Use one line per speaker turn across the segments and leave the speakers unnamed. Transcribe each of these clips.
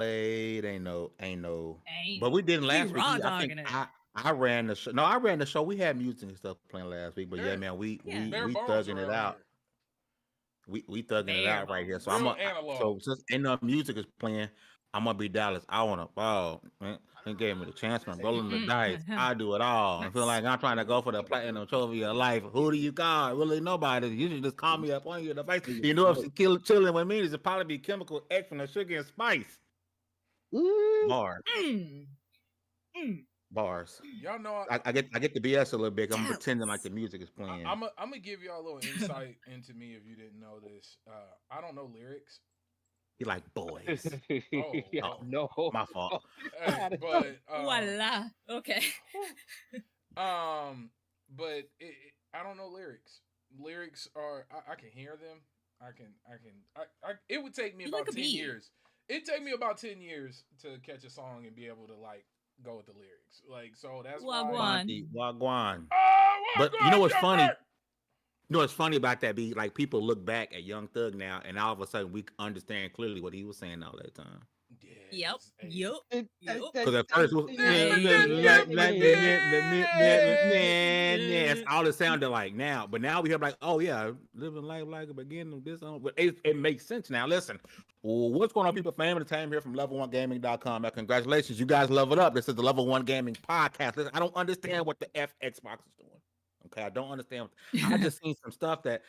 played. Ain't no. But
Ain't
we didn't
we
last week.
raw
I think
dogging it?
I ran the show. No, I ran the show. We had music and stuff playing last week. But yeah,
Bare
man, we
Yeah,
we
bare
we
bones
thugging it
around
out.
here.
We thugging it
bare
out right here. So
bones.
I'm
Real
a,
analog.
so since ain't no music is playing, I'm gonna be Dallas. I wanna ball. Man. He gave me the chance, man. Rolling the dice. I do it all. I feel like I'm trying to go for the platinum trophy of life. Who do you call? Really nobody. You should just call me up on you in the face. You know if she chilling with me, it'd probably be chemical X from the sugar and spice.
Ooh.
Bars.
Mm, mm,
Bars.
Y'all know
I get the BS a little bit. I'm pretending like
Dallas.
the music is playing.
I'm gonna give y'all a little insight into me if you didn't know this. I don't know lyrics.
He like boys.
Oh,
Yeah,
Oh,
oh.
no.
my fault.
But
Voila. Okay.
um, but I don't know lyrics. Lyrics are I can hear them. It would take me
You
about
like a
10
bee.
years. It'd take me about 10 years to catch a song and be able to like go with the lyrics. Like so that's why.
Wagwan.
Wagwan.
Oh,
But
what
you know
God,
what's funny?
Jumper!
You know what's funny about that beat? Like people look back at Young Thug now, and all of a sudden we understand clearly what he was saying all that time.
Yeah,
Yep.
'cause, hey,
Yep. Yep.
Because at first it was it's all it sounded like now, but now we hear like, oh yeah, living life like a beginning of this. But it makes sense now. Listen, what's going on, people? Family time here from Lv1Gaming.com. Congratulations, you guys leveled up. This is the Lv1 Gaming Podcast. Listen, I don't understand what the F Xbox is doing. Okay, I don't understand. I just seen some stuff that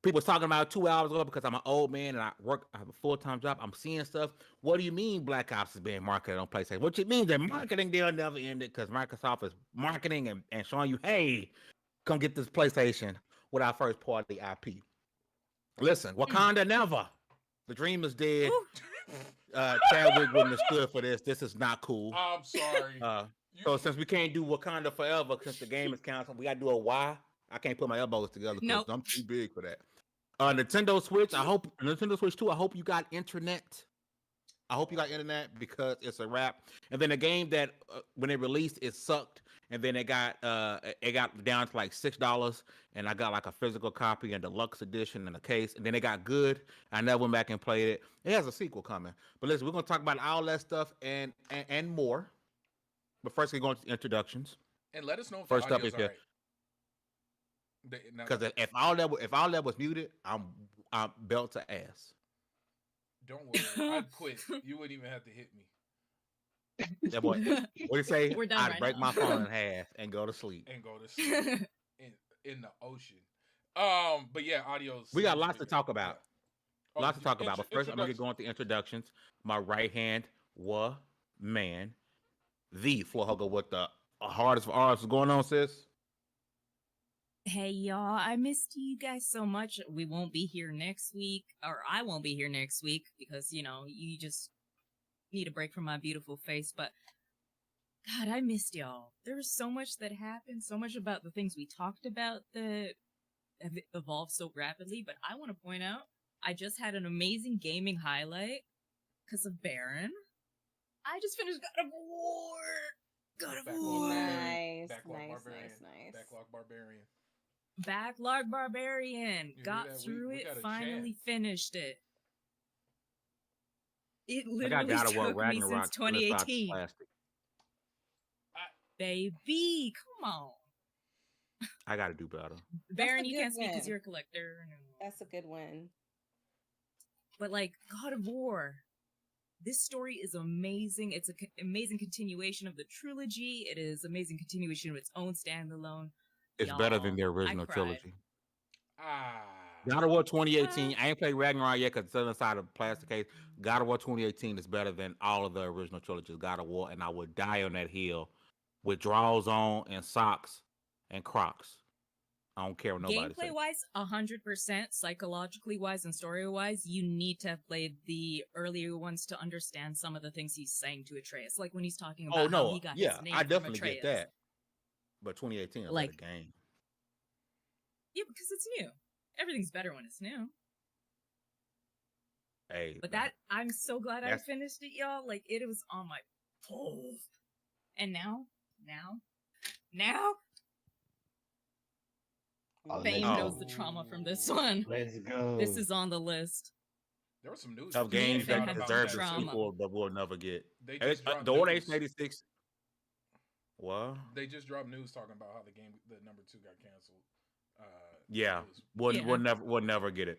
people was talking about 2 hours ago because I'm an old man and I have a full-time job. I'm seeing stuff. What do you mean Black Ops is being marketed on PlayStation? What you mean that marketing deal never ended because Microsoft is marketing and showing you, hey, come get this PlayStation with our first party IP. Listen, Wakanda never. The dream is dead. Chadwick wouldn't have stood for this. This is not cool.
I'm sorry.
So since we can't do Wakanda forever, since the game is canceled, we gotta do a Y. I can't put my elbows together because
Nope.
I'm too big for that. Nintendo Switch. Nintendo Switch 2. I hope you got internet. I hope you got internet because it's a wrap. And then a game that when it released, it sucked. And then it got down to like $6, and I got like a physical copy and deluxe edition and a case. And then it got good. I never went back and played it. It has a sequel coming. But listen, we're gonna talk about all that stuff and more. But first, we're going to introductions.
And let us know if
First
the
up
audio's
is
all right.
because if all that was muted, I'm belt to ass.
Don't worry, I'd quit. You wouldn't even have to hit me.
That boy, what do you say?
We're done
I'd
right
break
now.
my phone in half and go to sleep.
And go to sleep in the ocean. But yeah, audio's.
We got lots to talk about.
Yeah.
Lots to talk about. But first, I'm gonna get going with the introductions. My right hand, man, the floor hugger with the hardest of ours. What's going on, sis?
Hey y'all, I missed you guys so much. We won't be here next week, or I won't be here next week because, you know, you just need a break from my beautiful face. But God, I missed y'all. There was so much that happened, so much about the things we talked about that have evolved so rapidly. But I want to point out, I just had an amazing gaming highlight because of Baron. I just finished God of War. God of War.
Nice.
Backlog Barbarian.
Backlog Barbarian.
You
Got
hear that?
through
We
it,
got a
finally
chant.
finished it. It
I got
literally
God of War
took me
Ragnarok.
since 2018. Baby, come on.
I got to do better.
Baron,
a
you
good
can't speak because
win.
you're a collector.
That's a good one.
But like God of War, this story is amazing. It's an amazing continuation of the trilogy. It is amazing continuation of its own standalone.
It's better than the
Y'all, I
original
cried.
trilogy.
Ah.
God of War 2018. I ain't played Ragnarok yet because it's on the side of the plastic case. God of War 2018 is better than all of the original trilogies. God of War, and I would die on that hill with drawers on and socks and Crocs. I don't care what nobody says.
Gameplay wise, 100%. Psychologically wise and story wise, you need to have played the earlier ones to understand some of the things he's saying to Atreus. Like when he's talking about
Oh no,
how he got
yeah,
his name
I
from
definitely
Atreus.
get that. But 2018 is
Like-
a better game.
Yeah, because it's new. Everything's better when it's new.
Hey,
But
man.
that, I'm so glad I
That's-
finished it, y'all. Like, it was on my pole. And now,
Oh,
Fame
let's
knows
go.
the trauma from this one.
Let's go.
This is on the list.
There was some news
Of
Me and
games
Finn
that
have
deserve the
drama.
sequel, but we'll never get.
They just dropped
The Order
news.
1886. What?
They just dropped news talking about how the number 2 got canceled.
Yeah,
News.
we'll never get it.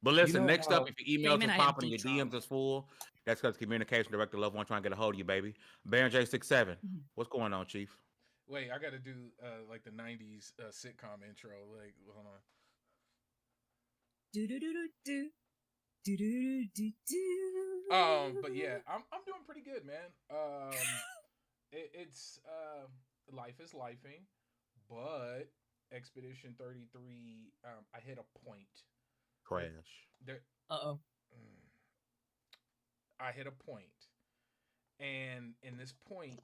But listen, next up, if your emails
Damon,
is
I have
popping and your
deep
DMs is full, that's because communication director Lv1 trying to get a hold of you, baby. Baron J67, what's going on, Chief?
Wait, I got to do like the '90s sitcom intro. Like, hold on.
Do do do do do do do do do.
But yeah, I'm doing pretty good, man. It's life is lifing, but Expedition 33, I hit a point.
Crash.
I hit a point, and in this point,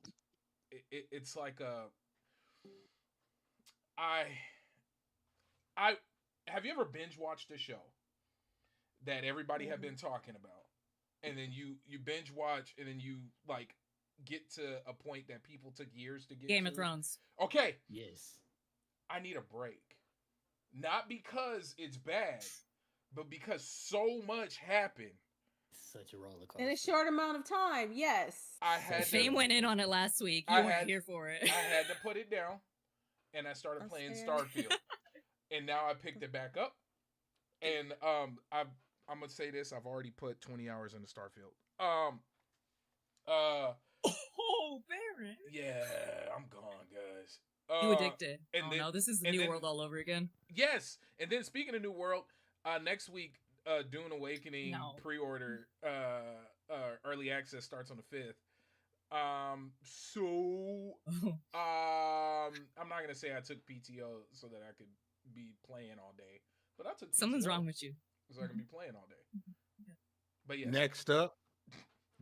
it's like I have you ever binge watched a show that everybody have been talking about, and then you binge watch, and then you like get to a point that people took years to get
Game
to?
of Thrones.
Okay.
Yes.
I need a break. Not because it's bad, but because so much happened.
Such a roller coaster.
In a short amount of time, yes.
I had
Fame went in on it last week. You weren't here for it.
I had to put it down, and I started playing Starfield. And now I picked it back up. And I'm gonna say this, I've already put 20 hours into Starfield.
Oh, Baron.
Yeah, I'm gone, guys.
You addicted.
And
no, this is the New World all over again.
Yes. And then speaking of New World, next week, Dune Awakening pre-order early access starts on the 5th. I'm not gonna say I took PTO so that I could be playing all day, but I took PTO
Something's wrong with you,
so I can be playing all day. But yeah.
Next up,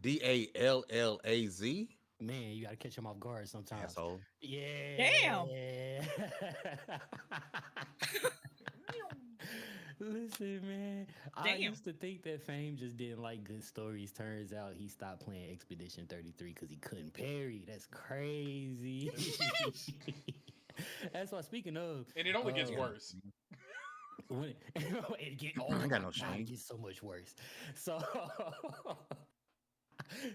DALLAZ.
Man, you gotta catch him off guard sometimes.
Asshole.
Yeah.
Damn.
Listen, man. I
Damn.
used to think that Fame just didn't like good stories. Turns out he stopped playing Expedition 33 because he couldn't parry. That's crazy. That's why, speaking of...
And it only gets worse.
When
I got no shame.
It gets so much worse. So...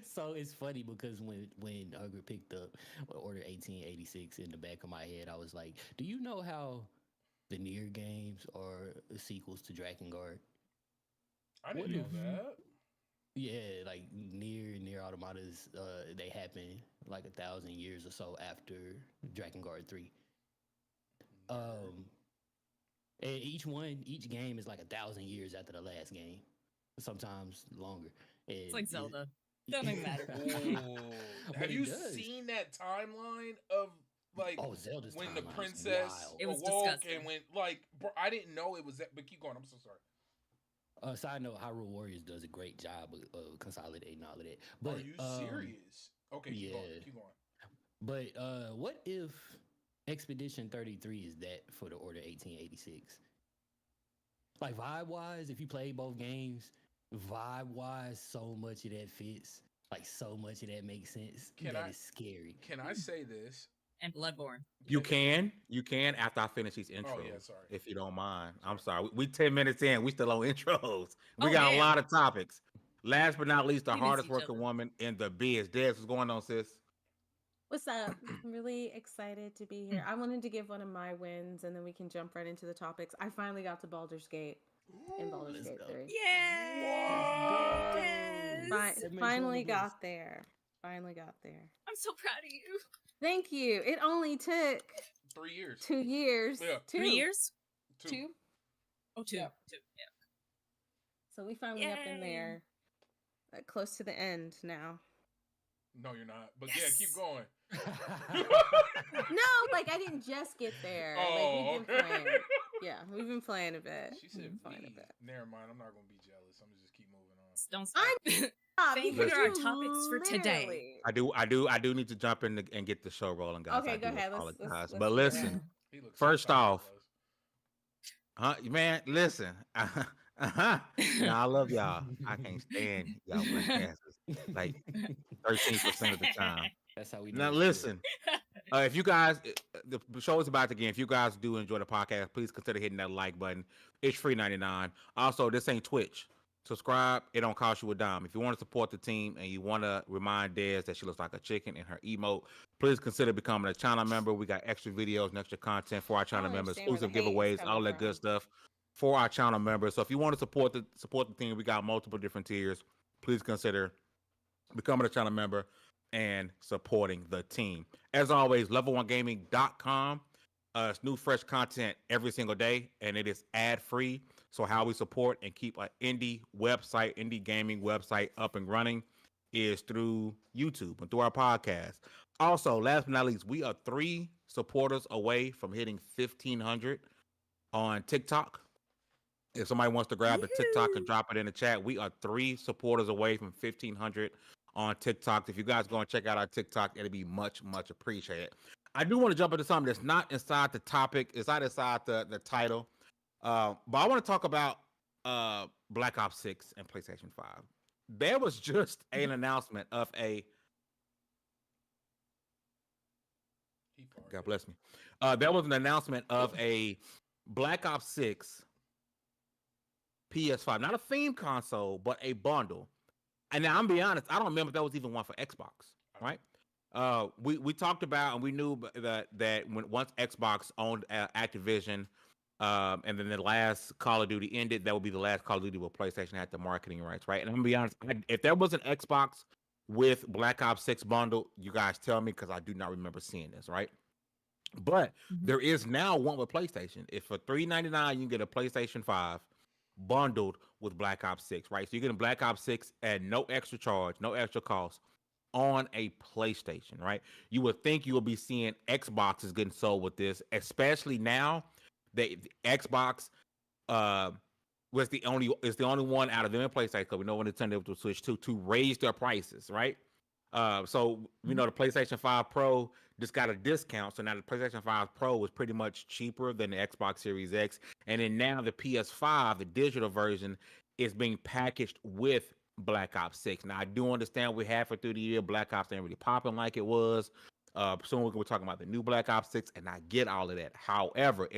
So it's funny because when Hugger picked up Order 1886 in the back of my head, I was like, do you know how the Nier games are sequels to Drakengard?
I didn't know that.
Yeah, like Nier Automatas, they happen like 1,000 years or so after Drakengard 3. And each game is like 1,000 years after the last game, sometimes longer.
It's like Zelda. Doesn't matter.
Have you seen that timeline of like
Zelda's
when the
timeline's
princess
wild.
It was
awoke
disgusting.
and went like, bro, I didn't know it was that. But keep going. I'm so sorry.
Side note: Hyrule Warriors does a great job of consolidating all of that. But
are you serious? Okay, keep going.
But what if Expedition 33 is that for the Order 1886? Like vibe-wise, if you play both games, vibe-wise, so much of that fits. Like so much of that makes sense. That is scary.
Can I say this?
And Bloodborne.
You can after I finish these intros.
Oh, yeah, sorry.
If you don't mind. I'm sorry. We 10 minutes in. We still on intros. We
Oh,
got
damn.
a lot of topics. Last but not least, the
We miss
hardest
each
working
other.
woman in the biz. Des, what's going on, sis?
What's up? I'm really excited to be here. I wanted to give one of my wins and then we can jump right into the topics. I finally got to Baldur's Gate in Baldur's Gate 3.
Yay! Yes.
Finally got there. Finally got there.
I'm so proud of you.
Thank you. It only took
3 years.
2 years.
Yeah.
3 years?
2.
Oh, 2.
Yeah.
2. Yeah.
So we finally up in there, close to the end now.
No, you're not. But
Yes.
yeah, keep going.
No, like I didn't just get there.
Oh,
like, we've been playing. Yeah, we've been playing a bit.
She said,
We've been playing a
"We."
bit.
Never mind. I'm not gonna be jealous. I'm gonna just keep moving on.
Don't stop. Thank you
Because
to our
you
topics for today.
literally-
I do need to jump in and get the show rolling, guys.
Okay,
I
go
do
ahead.
apologize.
Let's
But
do
listen,
He looks
First
so
off,
fabulous.
man, listen. Nah, I love y'all. I can't stand y'all black asses like 13% of the time.
That's how we do
Now
it.
listen, if you guys, the show is about to begin. If you guys do enjoy the podcast, please consider hitting that like button. It's free 99. Also, this ain't Twitch, subscribe. It don't cost you a dime. If you want to support the team and you want to remind Des that she looks like a chicken in her emote, please consider becoming a channel member. We got extra videos and extra content for our
I don't
channel members,
understand where the
exclusive
hate is
giveaways,
coming
all that good
from.
stuff for our channel members. So if you want to support the team, we got multiple different tiers. Please consider becoming a channel member and supporting the team. As always, Lv1Gaming.com. It's new, fresh content every single day, and it is ad-free. So how we support and keep an indie gaming website up and running is through YouTube and through our podcast. Also, last but not least, we are 3 supporters away from hitting 1,500 on TikTok. If somebody wants to grab the TikTok and drop it in the chat, we are 3 supporters away from 1,500 on TikTok. If you guys go and check out our TikTok, it'll be much, much appreciated. I do want to jump into something that's not inside the topic. It's not inside the title. But I want to talk about Black Ops 6 and PlayStation 5. There was just an announcement of a... God bless me. There was an announcement of a Black Ops 6 PS5. Not a theme console, but a bundle. And now I'm be honest, I don't remember if there was even one for Xbox, right? We talked about, and we knew that once Xbox owned Activision, and then the last Call of Duty ended, that would be the last Call of Duty where PlayStation had the marketing rights, right? And I'm gonna be honest, if there was an Xbox with Black Ops 6 bundle, you guys tell me, because I do not remember seeing this, right? But there is now one with PlayStation. If for $3.99 you can get a PlayStation 5 bundled with Black Ops 6, right? So you're getting Black Ops 6 at no extra charge, no extra cost on a PlayStation, right? You would think you will be seeing Xboxes getting sold with this, especially now that Xbox is the only one out of them in PlayStation, because we know when Nintendo will switch to raise their prices, right? So we know the PlayStation 5 Pro just got a discount, so now the PlayStation 5 Pro was pretty much cheaper than the Xbox Series X, and then now the PS5, the digital version, is being packaged with Black Ops 6. Now I do understand we halfway through the year, Black Ops ain't really popping like it was. Soon we're talking about the new Black Ops 6, and I get all of that. However,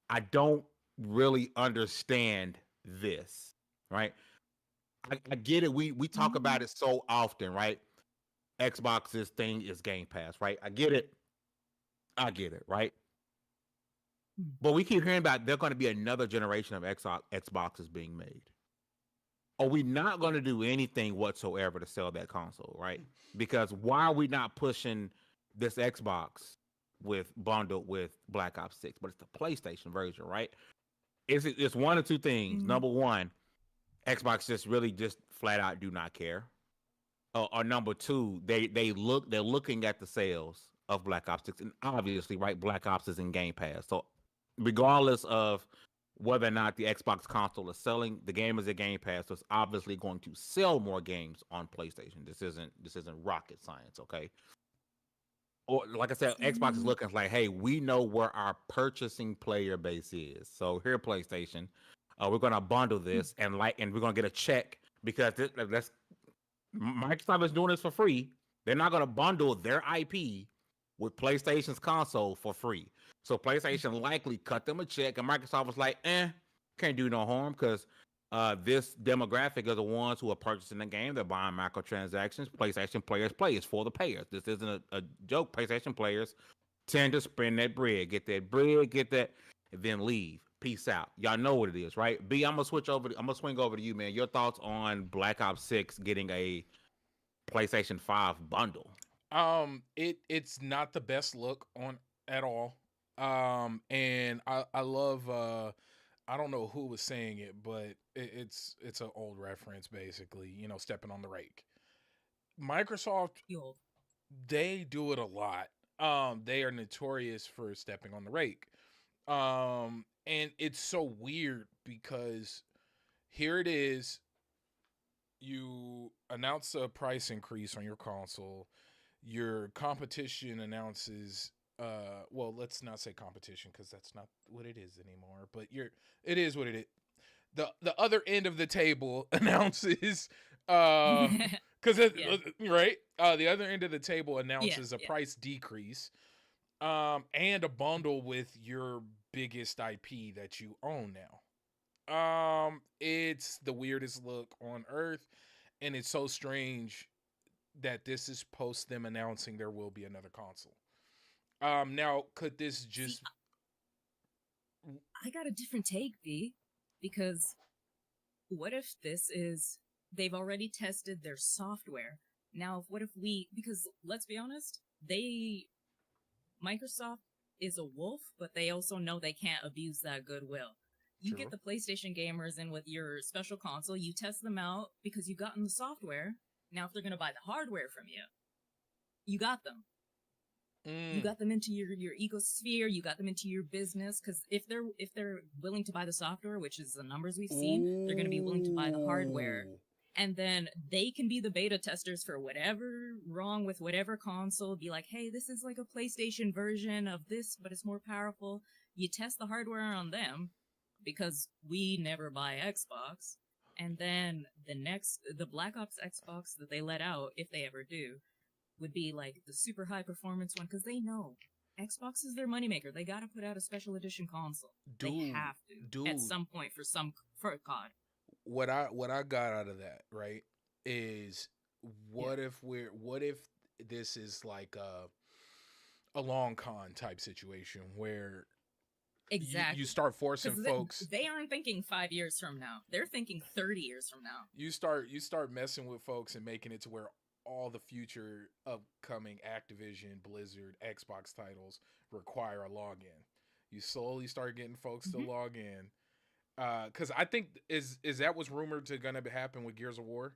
I don't really understand this, right? I get it. We talk about it so often, right? Xbox's thing is Game Pass, right? I get it, right? But we keep hearing about there's going to be another generation of Xboxes being made. Are we not going to do anything whatsoever to sell that console, right? Because why are we not pushing this Xbox with bundled with Black Ops 6? But it's the PlayStation version, right? It's one of two things. Number one, Xbox just flat out do not care. Or number two, they're looking at the sales of Black Ops 6, and obviously, right, Black Ops is in Game Pass. So regardless of whether or not the Xbox console is selling, the game is a Game Pass, so it's obviously going to sell more games on PlayStation. This isn't rocket science, okay? Or like I said, Xbox is looking like, hey, we know where our purchasing player base is. So here, PlayStation, we're gonna bundle this and we're gonna get a check, because that's Microsoft is doing this for free. They're not gonna bundle their IP with PlayStation's console for free. So PlayStation likely cut them a check, and Microsoft was like, can't do no harm, because this demographic are the ones who are purchasing the game. They're buying microtransactions. PlayStation players play. It's for the payers. This isn't a joke. PlayStation players tend to spend that bread, get that, and then leave. Peace out. Y'all know what it is, right? B, I'm gonna swing over to you, man. Your thoughts on Black Ops 6 getting a PlayStation 5 bundle?
It's not the best look on at all. And I love I don't know who was saying it, but it's an old reference, basically, stepping on the rake. Microsoft, they do it a lot. They are notorious for stepping on the rake. And it's so weird, because here it is, you announce a price increase on your console, your competition announces, well, let's not say competition, because that's not what it is anymore, but it is what it is. The other end of the table announces, because right, the other end of the table announces a price decrease, and a bundle with your biggest IP that you own now. It's the weirdest look on earth, and it's so strange that this is post them announcing there will be another console. Now could this just
I got a different take, B, because what if this is they've already tested their software. Now, what if because let's be honest, Microsoft is a wolf, but they also know they can't abuse that goodwill. You
True.
get the PlayStation gamers in with your special console, you test them out because you've gotten the software. Now, if they're going to buy the hardware from you, you got them. You got them into your ecosphere. You got them into your business. Because if they're willing to buy the software, which is the numbers we've seen, they're going to be willing to buy the hardware, and then they can be the beta testers for whatever wrong with whatever console. Be like, hey, this is like a PlayStation version of this, but it's more powerful. You test the hardware on them because we never buy Xbox, and then the Black Ops Xbox that they let out, if they ever do, would be like the super high performance one because they know Xbox is their moneymaker. They got to put out a special edition console. They have to at some point for a COD.
What I got out of that, right, is what if this is like a long con type situation where
exactly
you start forcing folks.
They aren't thinking 5 years from now. They're thinking 30 years from now.
You start messing with folks and making it to where all the future upcoming Activision, Blizzard, Xbox titles require a login. You slowly start getting folks to log in. Because I think is that what's rumored to gonna happen with Gears of War?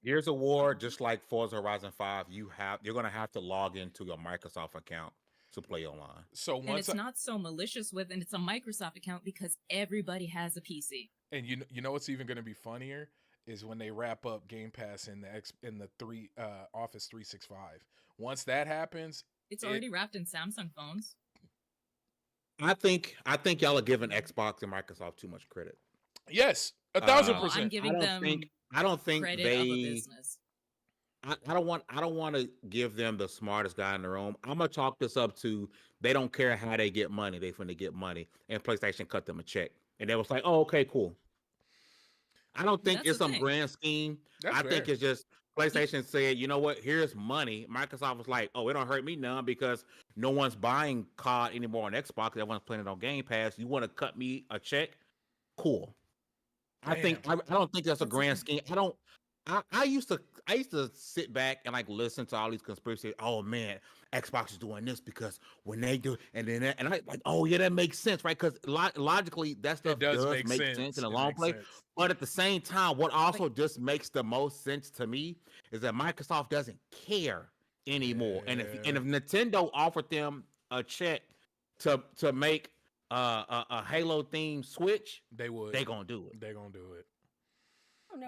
Gears of War, just like Forza Horizon 5, you're gonna have to log into your Microsoft account to play online.
So
and it's not so malicious and it's a Microsoft account because everybody has a PC.
And you know what's even gonna be funnier is when they wrap up Game Pass in the Office 365. Once that happens,
it's already wrapped in Samsung phones.
I think y'all are giving Xbox and Microsoft too much credit.
Yes, 1,000%.
I'm giving
I don't think
credit
they.
Of a business.
I don't want to give them the smartest guy in the room. I'm gonna chalk this up to they don't care how they get money. They finna get money, and PlayStation cut them a check, and they was like, "Oh, okay, cool." I don't think it's some grand scheme. I think it's just PlayStation said, "You know what? Here's money." Microsoft was like, "Oh, it don't hurt me none because no one's buying COD anymore on Xbox. Everyone's playing it on Game Pass. You want to cut me a check? Cool." I don't think that's a grand scheme. I used to sit back and like listen to all these conspiracies. Oh man, Xbox is doing this because when they do, and I like, oh yeah, that makes sense, right? Because logically, that stuff does make sense in a long play. But at the same time, what also just makes the most sense to me is that Microsoft doesn't care anymore. Yeah. And if Nintendo offered them a check to make a Halo themed Switch,
they would.
They're gonna do it.
They're gonna do it.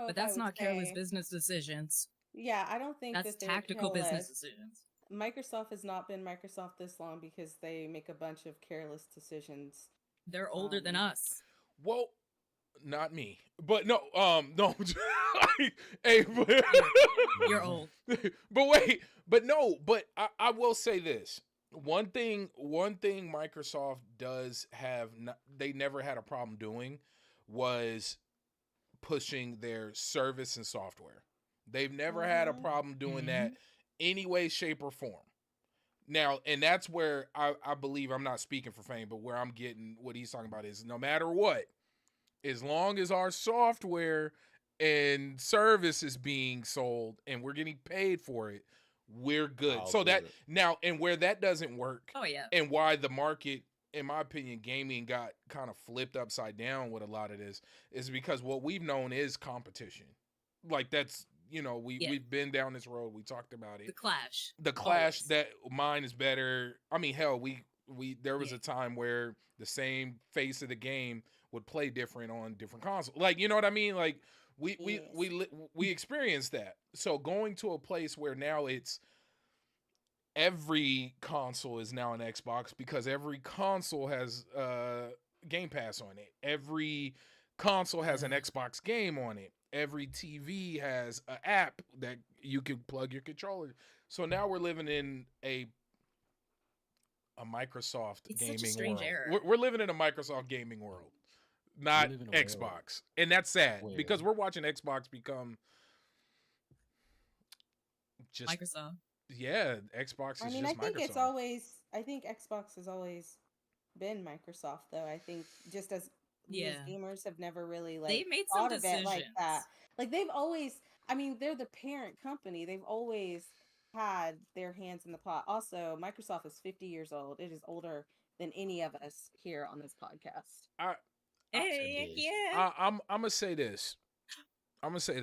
But that's not careless business decisions.
Yeah, I don't think
that's tactical business decisions.
Microsoft has not been Microsoft this long because they make a bunch of careless decisions.
They're older than us.
Well, not me, but no, no. Hey, but,
you're old.
But wait, but no, but I will say this. One thing Microsoft does have, they never had a problem doing was pushing their service and software. They've never had a problem doing that any way, shape, or form. Now, and that's where I believe, I'm not speaking for Fame, but where I'm getting what he's talking about is no matter what, as long as our software and service is being sold and we're getting paid for it, we're good. Now, and where that doesn't work, and why the market, in my opinion, gaming got kind of flipped upside down with a lot of this is because what we've known is competition. Like that's, we've been down this road. We talked about it. The clash that mine is better. I mean, hell, there was a time where the same face of the game would play different on different consoles. Like, you know what I mean? Like we experienced that. So going to a place where now it's every console is now an Xbox because every console has Game Pass on it. Every console has an Xbox game on it. Every TV has an app that you can plug your controller. So now we're living in a Microsoft gaming world. Era. We're living in a Microsoft gaming world. not
live in a world
Xbox, and that's sad
where-
because we're watching Xbox become just
Microsoft.
yeah. Xbox is
I mean,
just
I think
Microsoft.
it's always. I think Xbox has always been Microsoft, though. I think just as we as
Yeah.
gamers have never really
They made some
thought of it like that.
decisions.
Like they've always. I mean, they're the parent company. They've always had their hands in the pot. Also, Microsoft is 50 years old. It is older than any of us here on this podcast.
Hey,
this.
yeah.
I'm gonna say this.
It's a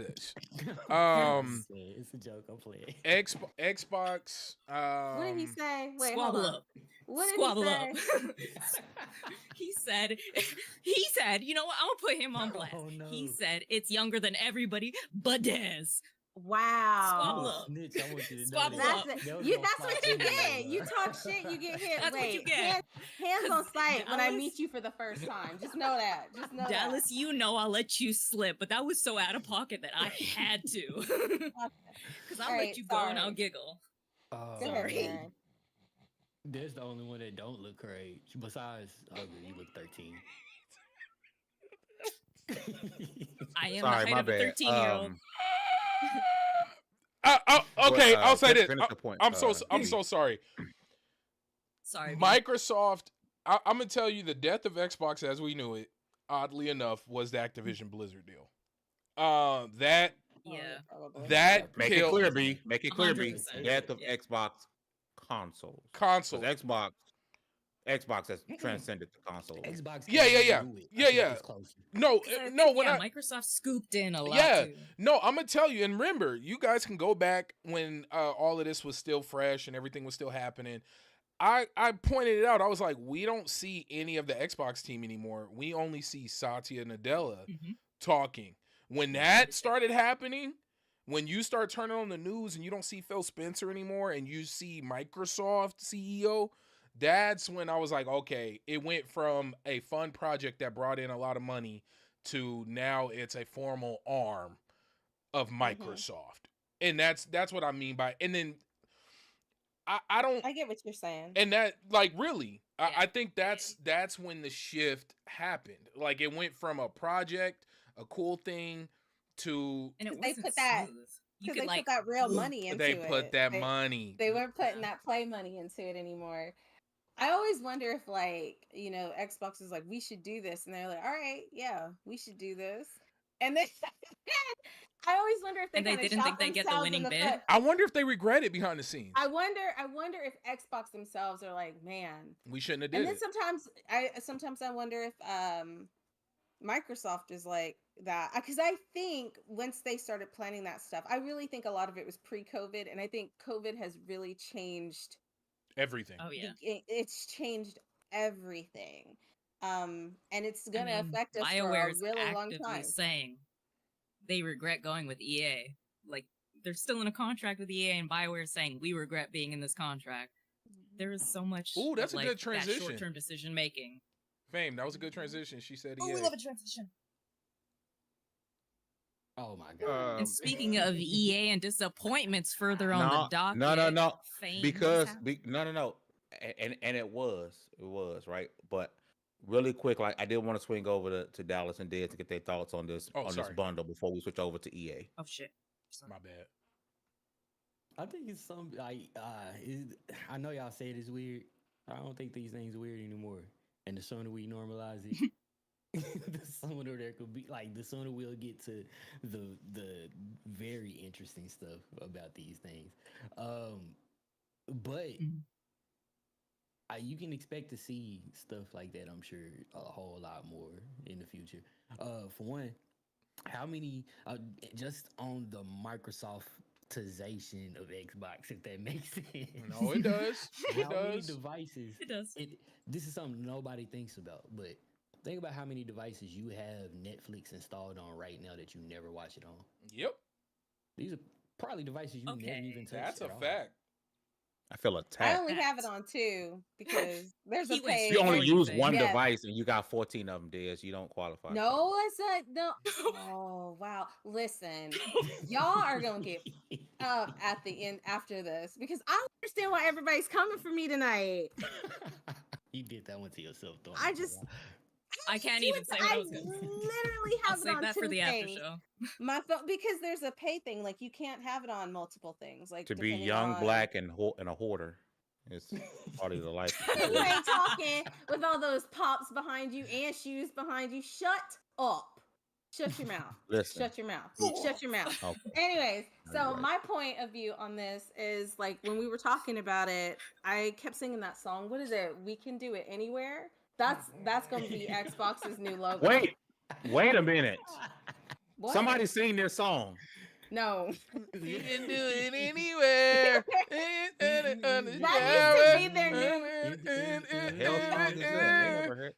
joke. I'm playing.
Xbox.
What did he say? Wait,
Squabble
hold on.
up.
What did
Squabble
he
up.
say?
he said, you know what? I'm gonna put him on blast.
Oh, no.
He said it's younger than everybody but Dez.
Wow.
Squabble up.
Snitch, I want you to know
Squabble
that.
up.
That's,
That was
you,
my
that's
fault
what you
anyway,
get.
bro.
You talk shit, you get hit.
That's what
Wait,
you get.
hands on
'Cause
sight when I
Dallas-
meet you for the first time. Just know that. Just know
Dallas, you know I'll let you slip, but that was so out of pocket that I had to.
that.
Because I'll
Alright,
let you go and I'll
sorry.
giggle.
Go ahead,
Sorry.
Darren.
There's the only one that don't look her age. Besides, you look 13.
I am
Sorry,
the height
my
of a
bad.
13-year-old.
Okay,
But,
I'll say this.
finish the point.
I'm so sorry.
Sorry. B.
Microsoft. I'm gonna tell you the death of Xbox as we knew it. Oddly enough, was the Activision Blizzard deal. That
Yeah.
Probably.
that
Make it
killed
clear, B. Make it clear, B.
100%.
Death of
Yeah.
Xbox consoles.
console.
'Cause Xbox has transcended the console.
Xbox.
Yeah,
can't
yeah,
do it.
yeah,
I think
yeah.
it's closer.
No,
'Cause I
no.
think,
When
yeah,
I
Microsoft scooped in a lot
Yeah.
too.
No, I'm gonna tell you, and remember, you guys can go back when all of this was still fresh and everything was still happening. I pointed it out. I was like, we don't see any of the Xbox team anymore. We only see Satya Nadella
Mhm.
talking. When that started happening, when you start turning on the news and you don't see Phil Spencer anymore and you see Microsoft CEO, that's when I was like, okay, it went from a fun project that brought in a lot of money to now it's a formal arm of Microsoft. And that's what I mean by, and then I don't,
I get what you're saying.
and that, like, really,
Yeah.
I think that's when the shift happened. Like, it went from a project, a cool thing, to
And it
'Cause they
wasn't
put that-
smooth. You
Because
could
they
like
put that real money into
they
it.
put that money.
They weren't putting that play money into it anymore. I always wonder if, like, Xbox is like, we should do this, and they're like, all right, yeah, we should do this, and then I always wonder if they
And they
kinda
didn't think
shot
they'd get the
themselves in
winning bid?
foot.
I wonder if they regret it behind the scenes.
I wonder if Xbox themselves are like, man.
We shouldn't have
And
did
then
it.
sometimes I wonder if Microsoft is like that, because I think once they started planning that stuff, I really think a lot of it was pre-COVID, and I think COVID has really changed.
Everything.
Oh yeah.
It's changed everything, and it's
I
gonna
mean,
affect us for
BioWare
a
is
really long
actively
time.
saying they regret going with EA. Like they're still in a contract with EA, and BioWare is saying we regret being in this contract. There is so much.
Ooh, that's
of,
a good transition.
That short-term decision making.
Fame, that was a good transition. She said,
Oh,
yeah.
we love a transition.
Oh my god.
And speaking of EA and disappointments further on the docket,
no.
Fame,
Because
what's happening?
no. And it was right. But really quick, like I did want to swing over to Dallas and Dez to get their thoughts on this
Oh,
this
sorry.
bundle before we switch over to E EA.
Oh shit. Sorry.
My bad.
I think it's some like I know y'all say it's weird. I don't think these things are weird anymore. And the sooner we normalize it, the sooner there could be like the sooner we'll get to the very interesting stuff about these things. But
Mhm.
you can expect to see stuff like that, I'm sure, a whole lot more in the future. For one, how many just on the Microsoftization of Xbox, if that makes sense.
No, it does. It
How many
does.
devices?
It does.
This is something nobody thinks about, but think about how many devices you have Netflix installed on right now that you never watch it on.
Yep.
These are probably devices you never
Okay,
even touched.
That's a
at all.
fact.
I feel
I
attacked.
only have it on 2 because there's a
He went
page.
You only
Hey,
use
Fame.
one
Yeah.
device and you got 14 of them, Dez. You don't qualify.
No, I said no. Oh wow! Listen, y'all are gonna get up at the end after this because I don't understand why everybody's coming for me tonight.
You did that one to yourself, though.
I just-
I can't
do
even
it.
say what I
I
was gonna say.
literally
I'll
have it
save
on
that
two
for the after
things.
show.
My phone, because there's a pay thing. Like you can't have it on multiple things. Like
To be
depending
young,
on
black, and a hoarder is part of the life.
you ain't talking with all those pops behind you and shoes behind you. Shut up. Shut your mouth.
Listen.
Shut your mouth. Shut your mouth.
Okay.
Anyways,
No,
so
you're right.
my point of view on this is like when we were talking about it, I kept singing that song. What is it? We Can Do It Anywhere. That's gonna be Xbox's new logo.
Wait a minute.
What?
Somebody sing their song.
No.
You can do it anywhere.
That used to be their new.
Hell song is that?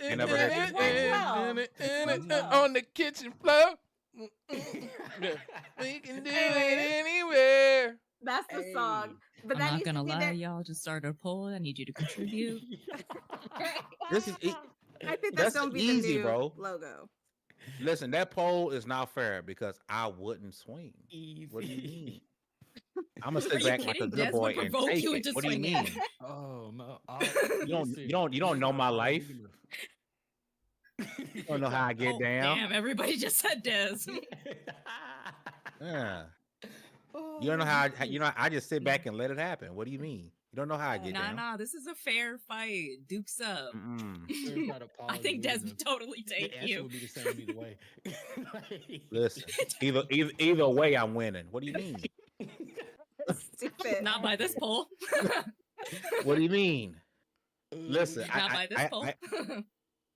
Ain't never heard this
song.
On the kitchen floor. We can do it anywhere.
That's the song. But
I'm
that
not
used to
gonna
be
lie,
their.
y'all. Just started a poll. I need you to contribute.
This is
I think
that's
that's gonna be
easy,
the new
bro.
logo.
Listen, that poll is not fair because I wouldn't swing.
Easy.
What do you mean? I'm gonna
Are
sit
you
back like a
kidding?
good
Des
boy
would
and
provoke
take
you
it.
into
What do you
swinging.
mean?
Oh no!
You don't know my life. You don't know how I get
Oh,
down.
damn! Everybody just said Des.
Yeah. You don't know how I just sit back and let it happen. What do you mean? You don't know how I get down.
Nah. This is a fair fight. Dukes up.
Mm-mm.
I think Des would totally take
The answer
you.
would be the same either way.
Listen, either way, I'm winning. What do you mean?
Stupid.
Not by this poll.
What do you mean? Listen,
Not by this poll.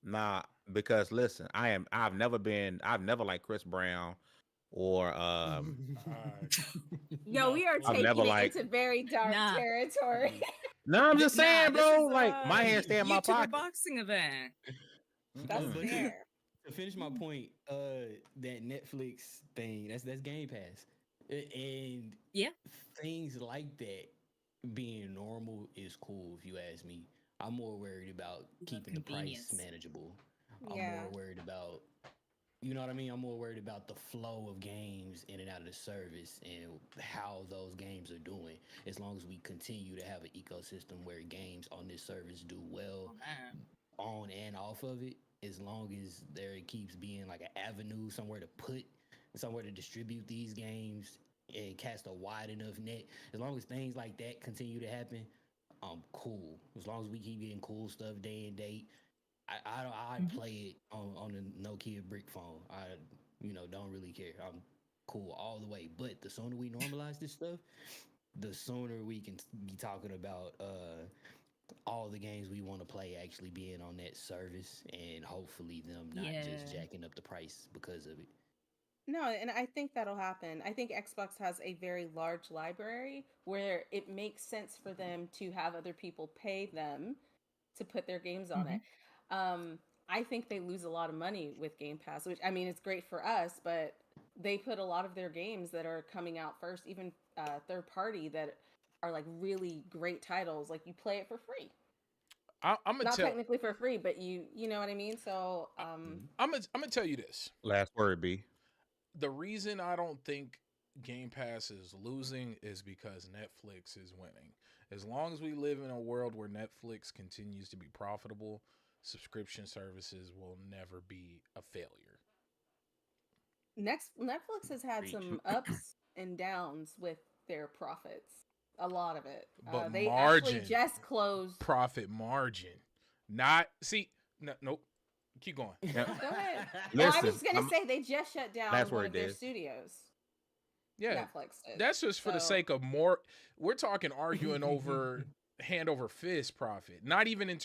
Nah, because listen, I've never liked Chris Brown or
Yo, we are
I've
taking
never
it
liked-
into very dark
Nah.
territory.
No, I'm just saying,
this
bro.
is,
Like my hand stay in my
YouTuber
pocket.
boxing event.
That's
Mm-mm.
fair.
To finish my point, that Netflix thing, that's Game Pass. And
Yeah.
things like that being normal is cool if you ask me. I'm more worried about keeping the price
convenience.
manageable.
Yeah.
I'm more worried about, you know what I mean? I'm more worried about the flow of games in and out of the service and how those games are doing. As long as we continue to have an ecosystem where games on this service do well on and off of it, as long as there keeps being like an avenue somewhere to distribute these games and cast a wide enough net, as long as things like that continue to happen, I'm cool. As long as we keep getting cool stuff day and date, I play it on a Nokia brick phone. I don't really care. I'm cool all the way. But the sooner we normalize this stuff, the sooner we can be talking about all the games we want to play actually being on that service, and hopefully them not just jacking up the price because of it.
No, and I think that'll happen. I think Xbox has a very large library where it makes sense for them to have other people pay them to put their games on it. I think they lose a lot of money with Game Pass, which I mean, it's great for us, but they put a lot of their games that are coming out first, even third party, that are like really great titles. Like you play it for free.
I'm
Not technically for free, but you know what I mean. So
I'm gonna tell you this.
Last word, B.
The reason I don't think Game Pass is losing is because Netflix is winning. As long as we live in a world where Netflix continues to be profitable, subscription services will never be a failure.
Netflix has had some ups and downs with their profits. A lot of it.
But
They
margin,
actually just closed.
profit margin. Nope. Keep going.
Yeah.
Go ahead. I
Listen,
was just gonna say they just shut down
That's
one
where
of
it
their
is.
studios.
Yeah.
Netflix did.
That's just for the
So-
sake of more. We're talking arguing over hand over fist profit. Not even in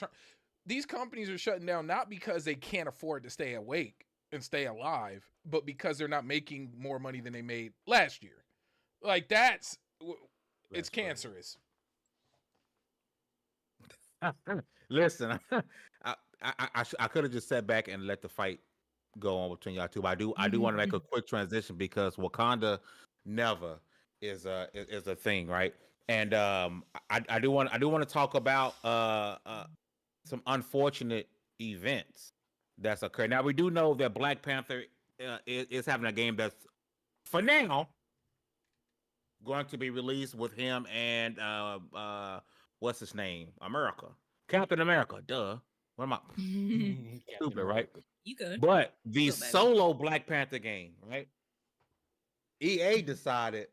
these companies are shutting down not because they can't afford to stay awake and stay alive, but because they're not making more money than they made last year. Like it's cancerous.
Listen, I could have just sat back and let the fight go on between y'all two. But I do want to make a quick transition because Wakanda never is a thing, right? And I do want to talk about some unfortunate events that's occurred. Now we do know that Black Panther is having a game that's for now going to be released with him and what's his name? Captain America, duh. What am I?
You
Captain
Stupid, right?
America.
good.
But the
Go, baby.
solo Black Panther game, right? EA decided,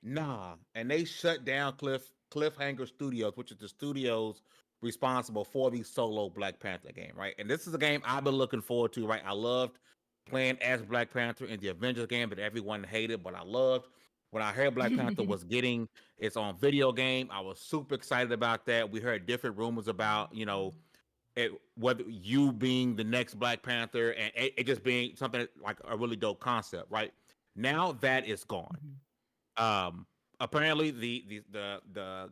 nah, and they shut down Cliffhanger Studios, which is the studios responsible for the solo Black Panther game, right? And this is a game I've been looking forward to, right? I loved playing as Black Panther in the Avengers game that everyone hated, but I loved. When I heard Black Panther was getting its own video game, I was super excited about that. We heard different rumors about, whether you being the next Black Panther and it just being something like a really dope concept, right? Now that is gone. Um, Apparently the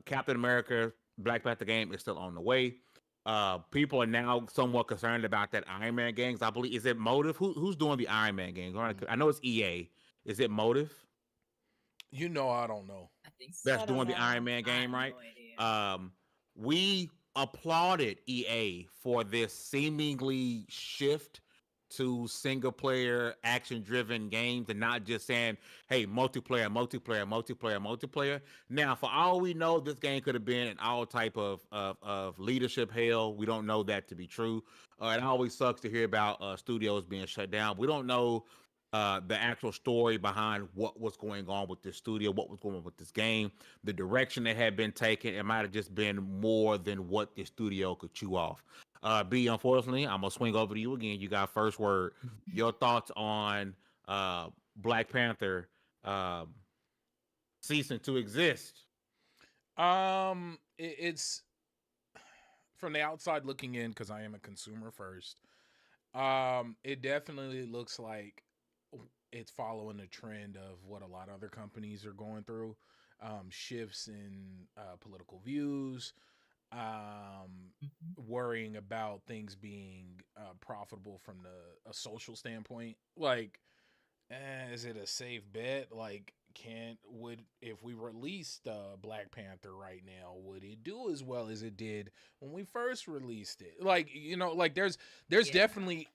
Captain America Black Panther game is still on the way. People are now somewhat concerned about that Iron Man games. I believe, is it Motive? Who's doing the Iron Man games? I know it's EA. Is it Motive
I don't know.
I think so.
that's
I don't
doing the Iron
know.
Man
I have
game, right?
no idea.
We applauded EA for this seemingly shift to single player action driven games and not just saying, hey, multiplayer. Now, for all we know, this game could have been in all type of leadership hell. We don't know that to be true. It always sucks to hear about studios being shut down. We don't know the actual story behind what was going on with this studio, what was going on with this game, the direction that had been taken. It might have just been more than what the studio could chew off. B, unfortunately, I'm gonna swing over to you again. You got first word. Your thoughts on Black Panther ceasing to exist?
It's from the outside looking in, because I am a consumer first. It definitely looks like it's following the trend of what a lot of other companies are going through. Shifts in political views, worrying about things being profitable from a social standpoint. Like, is it a safe bet? Like, if we released Black Panther right now, would it do as well as it did when we first released it? Like, like there's
Yeah.
definitely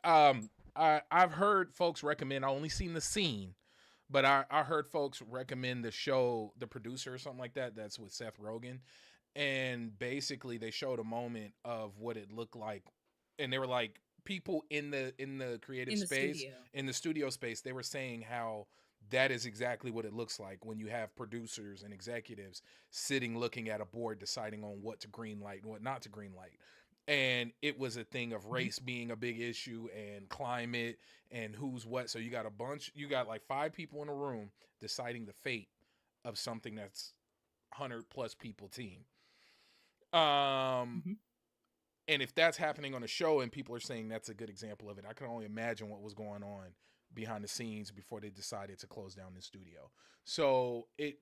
I've heard folks recommend. I only seen the scene, but I heard folks recommend the show, The Producer or something like that. That's with Seth Rogen, and basically they showed a moment of what it looked like, and they were like, people in the creative
In the
space,
studio.
in the studio space, they were saying how that is exactly what it looks like when you have producers and executives sitting looking at a board deciding on what to green light and what not to green light. And it was a thing of race being a big issue and climate and who's what. So you got like 5 people in a room deciding the fate of something that's 100 plus people team. And if that's happening on a show and people are saying that's a good example of it, I can only imagine what was going on behind the scenes before they decided to close down the studio. So it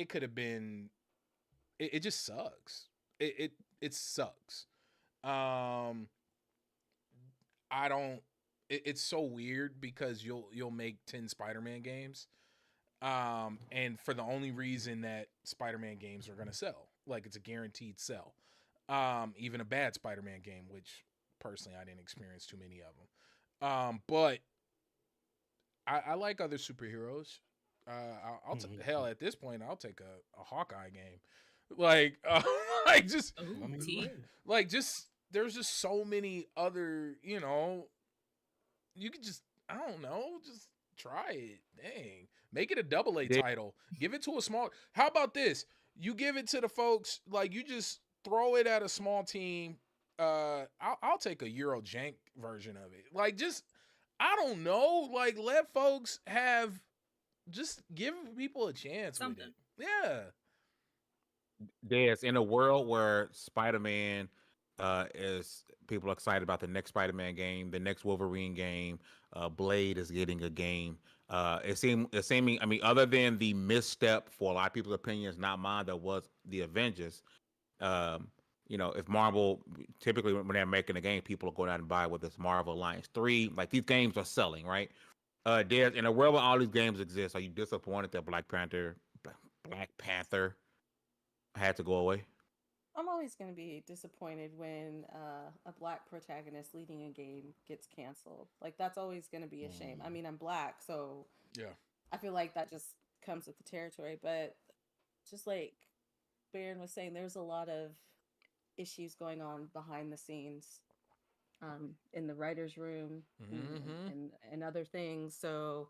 could have been. It just sucks. It sucks. I don't. It's so weird because you'll make 10 Spider-Man games, and for the only reason that Spider-Man games are gonna sell, like it's a guaranteed sell. Even a bad Spider-Man game, which personally I didn't experience too many of them. But I like other superheroes. I'll hell, at this point I'll take a Hawkeye game. Like like just
Ooh, tea.
like just there's just so many other, you could just, I don't know, just try it. Dang. Make it a double A title. Give it to a small. How about this? You give it to the folks, like you just throw it at a small team. I'll take a Euro jank version of it. Like, just, I don't know. Like, let folks just give people a chance with
Something.
it. Yeah.
Yes, in a world where Spider-Man is people are excited about the next Spider-Man game, the next Wolverine game, Blade is getting a game. It seeming, I mean, other than the misstep for a lot of people's opinions, not mine, that was the Avengers. If Marvel, typically when they're making a game, people will go down and buy whether it's Marvel Alliance 3. Like, these games are selling, right? There's in a world where all these games exist, are you disappointed that Black Panther had to go away?
I'm always going to be disappointed when a black protagonist leading a game gets canceled. Like, that's always going to be a shame. I mean, I'm black, so
Yeah.
I feel like that just comes with the territory. But just like Baron was saying, there's a lot of issues going on behind the scenes, in the writers' room, and other things. So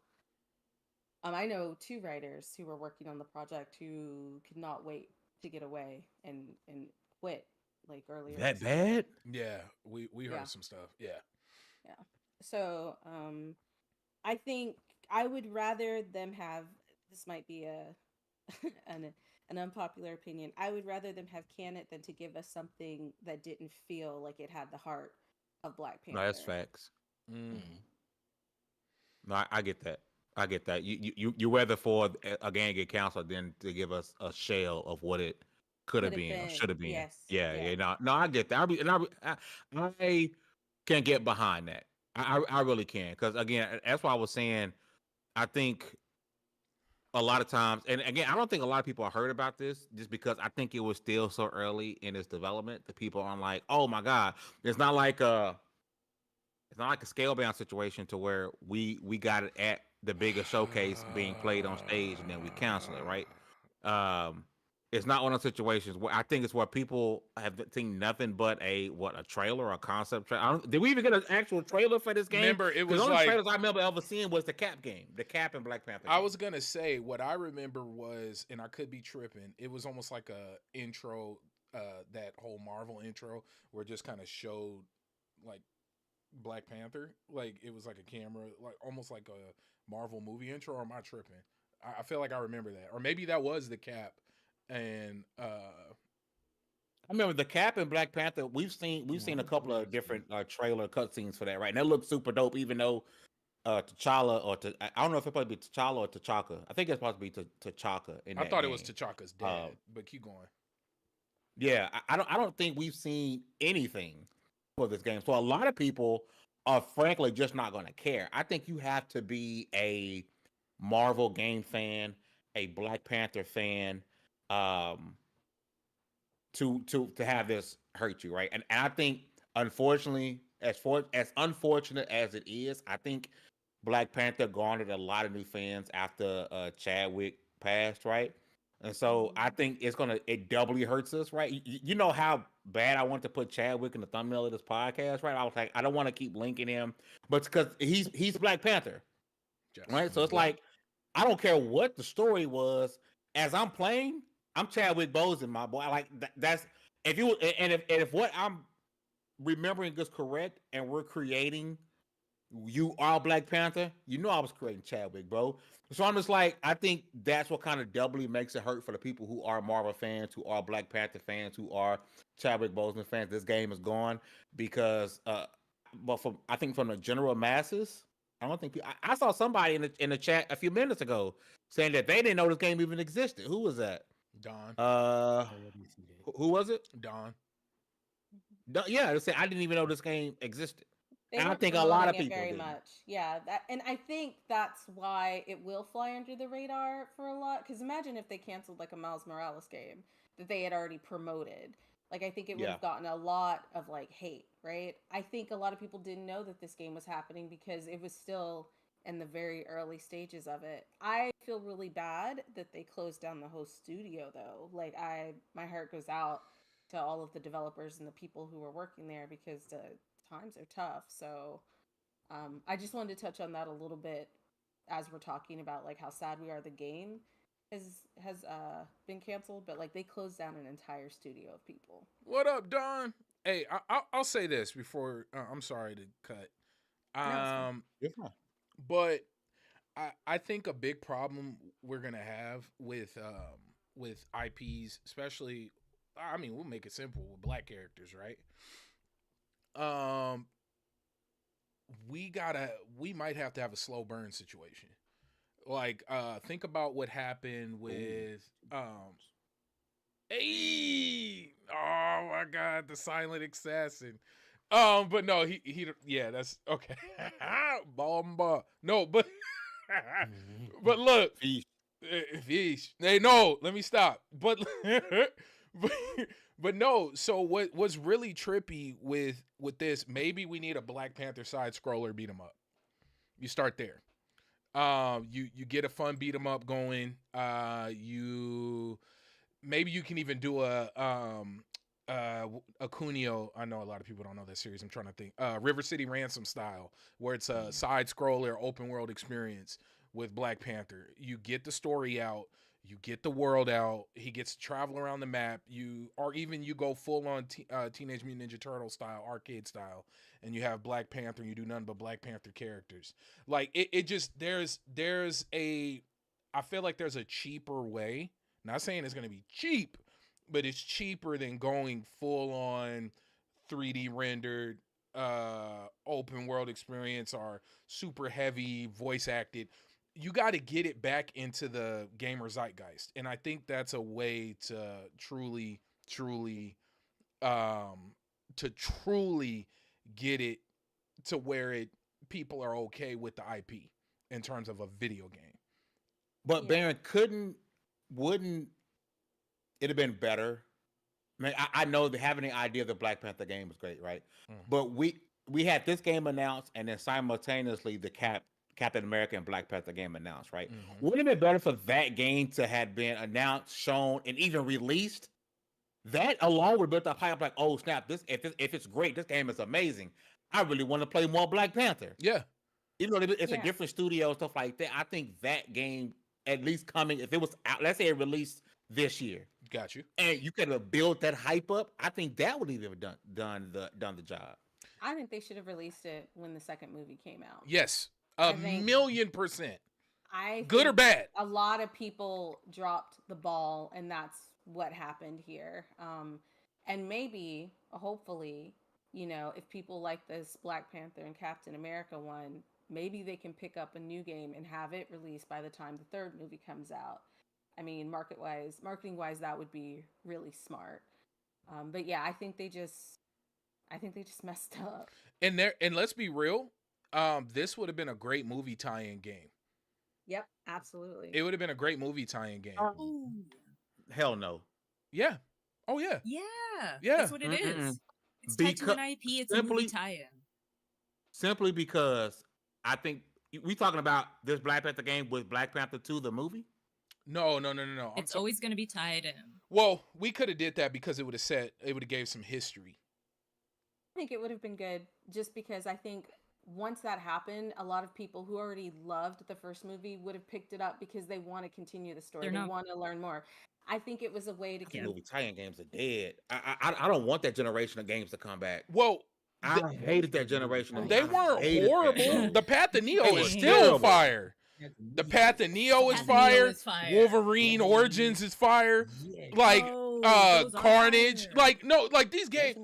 I know 2 writers who were working on the project who could not wait to get away and quit like earlier
That
this year.
bad?
Yeah, we
Yeah,
heard some stuff. Yeah.
yeah. So I think I would rather them have, this might be a an unpopular opinion. I would rather them have can it than to give us something that didn't feel like it had the heart of Black
No, that's
Panther.
facts.
Mm.
No, I get that. I get that. You rather for a game get canceled than to give us a shell of what it could have
Could have
been or
been.
should have been.
Yes.
Yeah,
Yeah.
yeah. No, I get that. I can get behind that. I really can because again, that's why I was saying. I think a lot of times, and again, I don't think a lot of people heard about this just because I think it was still so early in its development. The people aren't like, oh my god, it's not like a scale bound situation to where we got it at the biggest showcase being played on stage and then we cancel it, right? Um, it's not one of those situations where I think it's where people have seen nothing but a trailer or a concept trailer. Did we even get an actual trailer for this game?
Remember, it
Because
was
the only
like
trailers I remember ever seeing was the Cap game, the Cap and Black Panther.
I
game.
was gonna say what I remember was, and I could be tripping. It was almost like a intro, that whole Marvel intro, where it just kind of showed like Black Panther, like it was like a camera, like almost like a Marvel movie intro. Or am I tripping? I feel like I remember that, or maybe that was the Cap, and
I remember the Cap and Black Panther. We've seen a couple of different trailer cutscenes for that, right? And that looks super dope, even though T'Challa I don't know if it's supposed to be T'Challa or T'Chaka. I think it's supposed to be T'Chaka in
I
that
thought it
game.
was T'Chaka's dad. But keep going.
Yeah, I don't think we've seen anything for this game. So a lot of people are frankly just not going to care. I think you have to be a Marvel game fan, a Black Panther fan, um, to have this hurt you, right? And I think unfortunately, as unfortunate as it is, I think Black Panther garnered a lot of new fans after Chadwick passed, right? And so I think it doubly hurts us, right? You know how bad I want to put Chadwick in the thumbnail of this podcast, right? I was like, I don't want to keep linking him, but because he's Black Panther,
Yes.
right? So it's like I don't care what the story was. As I'm playing, I'm Chadwick Boseman, my boy. Like that's if what I'm remembering is correct, and we're creating you are Black Panther, you know I was creating Chadwick, bro. So I'm just like, I think that's what kind of doubly makes it hurt for the people who are Marvel fans, who are Black Panther fans, who are Chadwick Boseman fans. This game is gone because, but I think from the general masses, I don't think I saw somebody in the chat a few minutes ago saying that they didn't know this game even existed. Who was that?
Don.
Who was it?
Don.
Yeah, they said I didn't even know this game existed.
They
And I
weren't
think a lot of
promoting it
people
very
didn't.
much. Yeah, and I think that's why it will fly under the radar for a lot. Because imagine if they canceled like a Miles Morales game that they had already promoted. Like I think it would
Yeah.
have gotten a lot of like hate, right? I think a lot of people didn't know that this game was happening because it was still in the very early stages of it. I feel really bad that they closed down the whole studio though. Like my heart goes out to all of the developers and the people who were working there because the times are tough. So I just wanted to touch on that a little bit as we're talking about like how sad we are the game has been canceled, but like they closed down an entire studio of people.
What up, Don? Hey, I'll say this before. I'm sorry to cut.
it's fine.
But I think a big problem we're gonna have with IPs, especially, I mean, we'll make it simple with Black characters, right? We might have to have a slow burn situation. Like, think about what happened with hey, oh my God, the silent assassin. But no, he yeah, that's okay. Bomba. No, but but look, fish. Hey, no, let me stop. But but no. So what's really trippy with this? Maybe we need a Black Panther side scroller beat 'em up. You start there. You get a fun beat 'em up going. Maybe you can even do Acunio, I know a lot of people don't know that series. I'm trying to think. River City Ransom style, where it's a side scroller open world experience with Black Panther. You get the story out, you get the world out. He gets to travel around the map. You go full on Teenage Mutant Ninja Turtle style, arcade style, and you have Black Panther. And you do nothing but Black Panther characters. Like it just there's a I feel like there's a cheaper way. Not saying it's going to be cheap, but it's cheaper than going full on 3D rendered open world experience or super heavy voice acted. You got to get it back into the gamer zeitgeist, and I think that's a way to truly get it to where people are okay with the IP in terms of a video game.
But Baron, wouldn't it have been better? I mean, I know that having the idea of the Black Panther game was great, right? But we had this game announced, and then simultaneously the Captain America and Black Panther game announced, right? Wouldn't it have been better for that game to have been announced, shown, and even released? That alone would build up hype, like, oh snap! If it's great, this game is amazing. I really want to play more Black Panther.
Yeah,
even though it's a different studio, stuff like that. I think that game, at least coming, if it was out, let's say it released this year,
got you,
and you could have built that hype up, I think that would even have done the job.
I think they should have released it when the second movie came out.
Yes, a million percent. Good or bad?
A lot of people dropped the ball, and that's what happened here. And maybe, hopefully, if people like this Black Panther and Captain America one, maybe they can pick up a new game and have it released by the time the third movie comes out. I mean, marketing wise, that would be really smart. But yeah, I think they just messed up.
And let's be real, this would have been a great movie tie-in game.
Yep, absolutely.
It would have been a great movie tie-in game.
Hell no.
Yeah. Oh yeah.
Yeah. That's what it is. It's tied to an IP. It's a movie tie-in.
Simply because I think we talking about this Black Panther game with Black Panther 2, the movie.
No.
It's always going to be tied in.
Well, we could have did that because it would have gave some history.
I think it would have been good just because I think once that happened, a lot of people who already loved the first movie would have picked it up because they want to continue the story. They want to learn more. I think it was a way to keep...
Movie tie-in games are dead. I don't want that generation of games to come back.
Well,
I hated that generation.
They weren't horrible. The Path of Neo is still
terrible.
Fire. The Path of Neo is fire. Wolverine Origins is fire. Like Carnage. Like these games.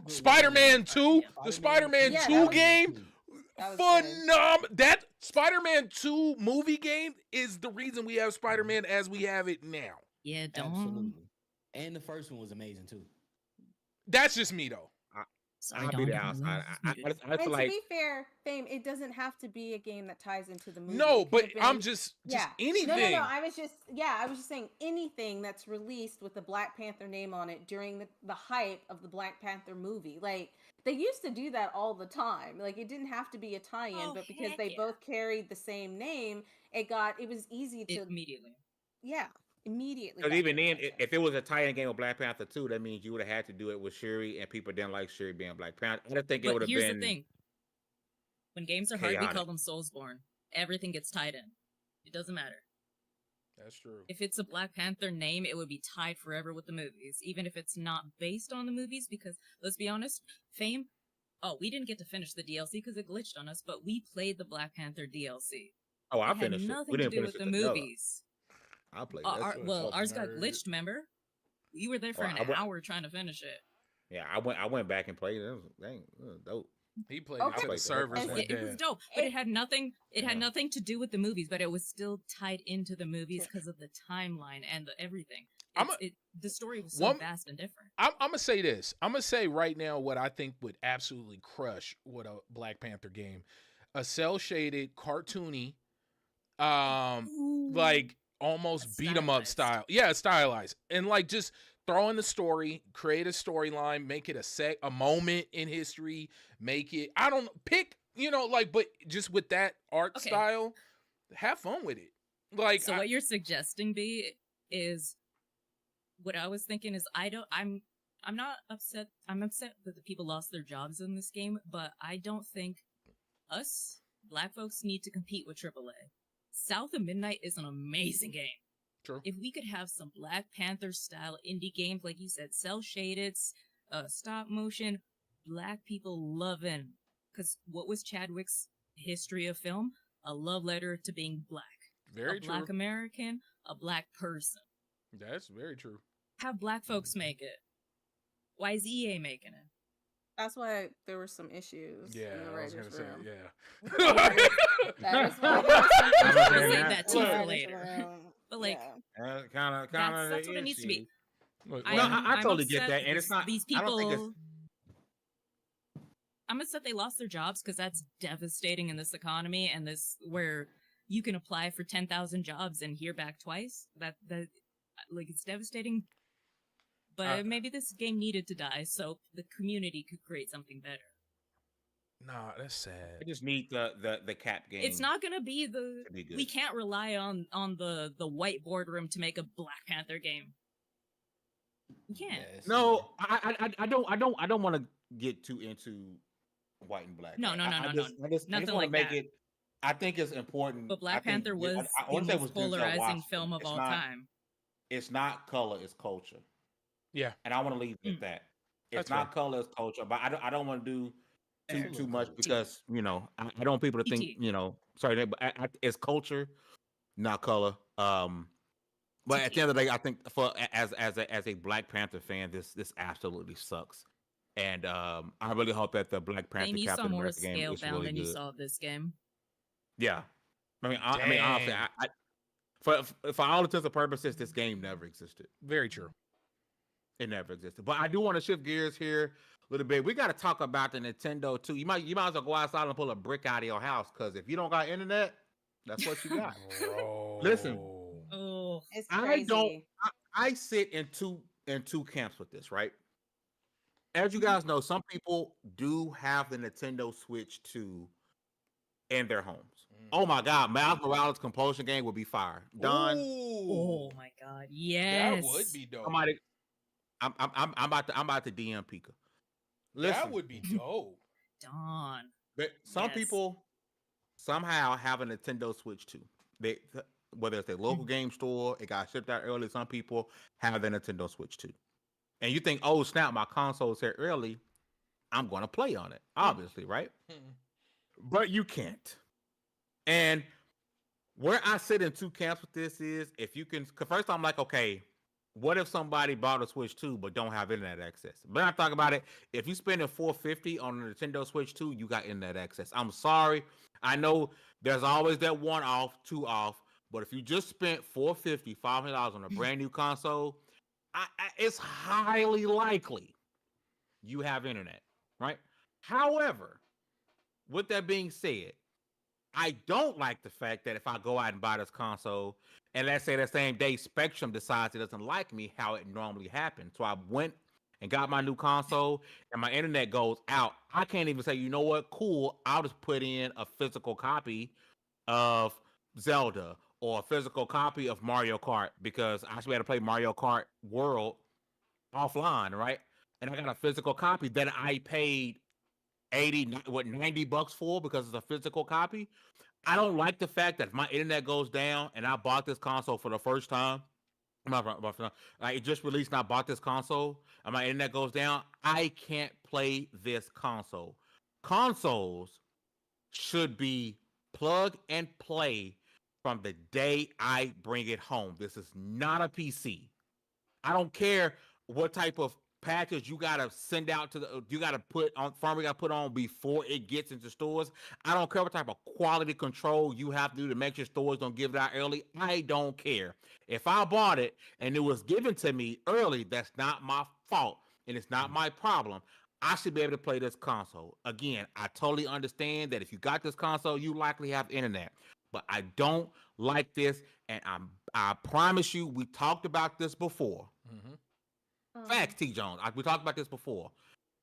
Spider-Man 2. The Spider-Man 2 game. Phenomenal. That Spider-Man 2 movie game is the reason we have Spider-Man as we have it now.
Yeah,
absolutely. And the first one was amazing too.
That's just me though.
I'll be the outside. I
and to be fair, Fame, it doesn't have to be a game that ties into the movie.
No, but I'm just anything.
No. I was just saying anything that's released with the Black Panther name on it during the hype of the Black Panther movie. Like they used to do that all the time. Like it didn't have to be a tie-in, but because they both carried the same name, it was easy to
immediately.
Yeah. Immediately.
Because even then, if it was a tie-in game with Black Panther 2, that means you would have had to do it with Shuri, and people didn't like Shuri being Black Panther. I don't think it would have been.
Here's the thing: when games are hard, we call them Soulsborne. Everything gets tied in. It doesn't matter.
That's true.
If it's a Black Panther name, it would be tied forever with the movies, even if it's not based on the movies. Because let's be honest, Fame. Oh, we didn't get to finish the DLC because it glitched on us, but we played the Black Panther DLC.
Oh, I finished it.
Nothing to do with the movies.
I played
ours got glitched, remember? You were there for an hour trying to finish it.
Yeah, I went back and played it. It was dope.
He played it to the servers.
It was dope, but it had nothing. It had nothing to do with the movies, but it was still tied into the movies because of the timeline and everything. The story was so vast and different.
I'm gonna say this. I'm gonna say right now what I think would absolutely crush with a Black Panther game: a cel shaded, cartoony, like almost beat 'em up style. Yeah, stylized, and like just throw in the story, create a storyline, make it a moment in history, make it, I don't know, pick, but just with that art style, have fun with it. Like,
what you're suggesting, B, is what I was thinking is I'm I'm not upset. I'm upset that the people lost their jobs in this game, but I don't think us black folks need to compete with AAA. South of Midnight is an amazing game.
True.
If we could have some Black Panther style indie games, like you said, cell shaded, stop motion, black people loving. Because what was Chadwick's history of film? A love letter to being black.
Very
a
true.
black American, a black person.
That's very true.
Have black folks make it. Why is EA making it?
That's why there were some issues.
Yeah,
in the
I was
writers'
gonna say,
room.
yeah.
That is why there were some
I was
issues
gonna
save
in
that
the
too for
writers'
later.
room.
But like,
Yeah.
that's what it needs to be.
Look,
No, I
I'm
totally get
upset
that, and it's not.
These
I don't think
people. I'm upset they lost their jobs because that's devastating in this economy and this where you can apply for 10,000 jobs and hear back twice. That like it's devastating. But maybe this game needed to die so the community could create something better.
nah, that's sad.
I just need the cap game.
It's not gonna be the.
to be good.
We can't rely on the white boardroom to make a Black Panther game. We can't.
No, I don't want to get too into white and black.
No, no, no,
I
no,
just,
no.
I just
Nothing
want
like
to make
that.
it. I think it's important.
But Black
I think-
Panther was
I
the
wanna say it
most
was Denzel
polarizing
Washington.
film of
It's
all
not-
time.
It's not color, it's culture.
Yeah.
And I want to leave it
Mm.
at that. It's
That's
not
fair.
color, it's culture. But I don't want to do
Fair.
too much
T.
because I don't want people to think
TT.
sorry, but it's culture, not color. But at the end of the day, I think for as a Black Panther fan, this absolutely sucks. And I really hope that the Black Panther
And you saw
Captain
more
America game
scale
is
bound
really
than you
good.
saw of this game.
Yeah, I mean, honestly,
Dang.
for all intents and purposes, this game never existed.
Very true.
It never existed. But I do want to shift gears here a little bit. We got to talk about the Nintendo too. You might as well go outside and pull a brick out of your house because if you don't got internet, that's what you got.
Bro.
Listen.
Oh,
It's
I
crazy.
don't. I sit in two camps with this, right? As you guys know, some people do have the Nintendo Switch 2 in their homes. Oh my God, Miles Morales Compulsion game would be fire. Done.
oh my God! Yes,
That would be dope.
Somebody, I'm about to DM Pika. Listen,
That would be dope.
Dawn.
but some
Yes.
people somehow have a Nintendo Switch 2. Whether it's a local game store, it got shipped out early. Some people have the Nintendo Switch 2. And you think, oh snap, my console's here early. I'm going to play on it, obviously, right? But you can't. And where I sit in two camps with this is if you can, because first I'm like, okay, what if somebody bought a Switch 2 but don't have internet access? But I'm talking about it. If you spend $450 on a Nintendo Switch 2, you got internet access. I'm sorry. I know there's always that one off, two off. But if you just spent $450, $500 on a brand new console, it's highly likely you have internet, right? However, with that being said, I don't like the fact that if I go out and buy this console, and let's say the same day Spectrum decides it doesn't like me, how it normally happens. So I went and got my new console, and my internet goes out. I can't even say, you know what, cool, I'll just put in a physical copy of Zelda or a physical copy of Mario Kart because I should be able to play Mario Kart World offline, right? And I got a physical copy that I paid $90 for because it's a physical copy. I don't like the fact that if my internet goes down and I bought this console for the first time, it just released and I bought this console and my internet goes down, I can't play this console. Consoles should be plug and play from the day I bring it home. This is not a PC. I don't care what type of package you gotta send out to you gotta put on firmware, gotta put on before it gets into stores. I don't care what type of quality control you have to do to make sure stores don't give it out early. I don't care. If I bought it and it was given to me early, that's not my fault and it's not my problem. I should be able to play this console. Again, I totally understand that if you got this console, you likely have internet. But I don't like this, and I promise you, we talked about this before. Facts, T. Jones. We talked about this before,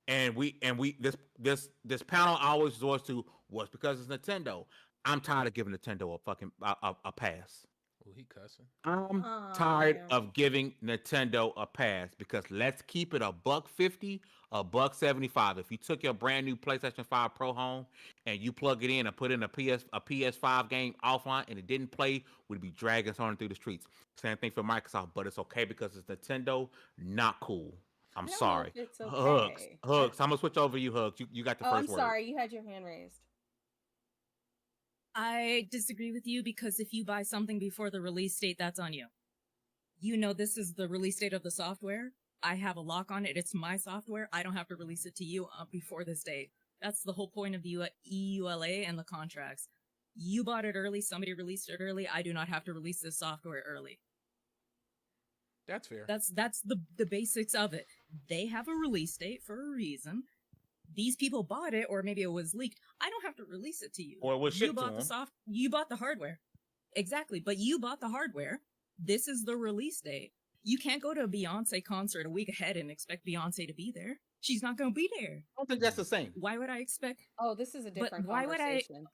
and this panel always resorts to was because it's Nintendo. I'm tired of giving Nintendo a fucking a pass.
Oh, he cussing.
I'm
Aw,
tired
man.
of giving Nintendo a pass because let's keep it $150, $175. If you took your brand new PlayStation 5 Pro home and you plug it in and put in a PS5 game offline and it didn't play, we'd be dragging someone through the streets. Same thing for Microsoft, but it's okay because it's Nintendo. Not cool. I'm
I don't know
sorry.
if it's
Hugs,
okay.
Hugs. I'm gonna switch over to you, Hugs. You got the
Oh, I'm
first word.
sorry. You had your hand raised.
I disagree with you because if you buy something before the release date, that's on you. You know this is the release date of the software. I have a lock on it. It's my software. I don't have to release it to you before this date. That's the whole point of the EULA and the contracts. You bought it early. Somebody released it early. I do not have to release this software early.
That's fair.
That's the basics of it. They have a release date for a reason. These people bought it, or maybe it was leaked. I don't have to release it to you.
Or it was
You
shipped to
bought the
them.
You bought the hardware. Exactly, but you bought the hardware. This is the release date. You can't go to a Beyonce concert a week ahead and expect Beyonce to be there. She's not going to be there.
I don't think that's the same.
Why would I expect?
Oh, this is a different
why would I-
conversation.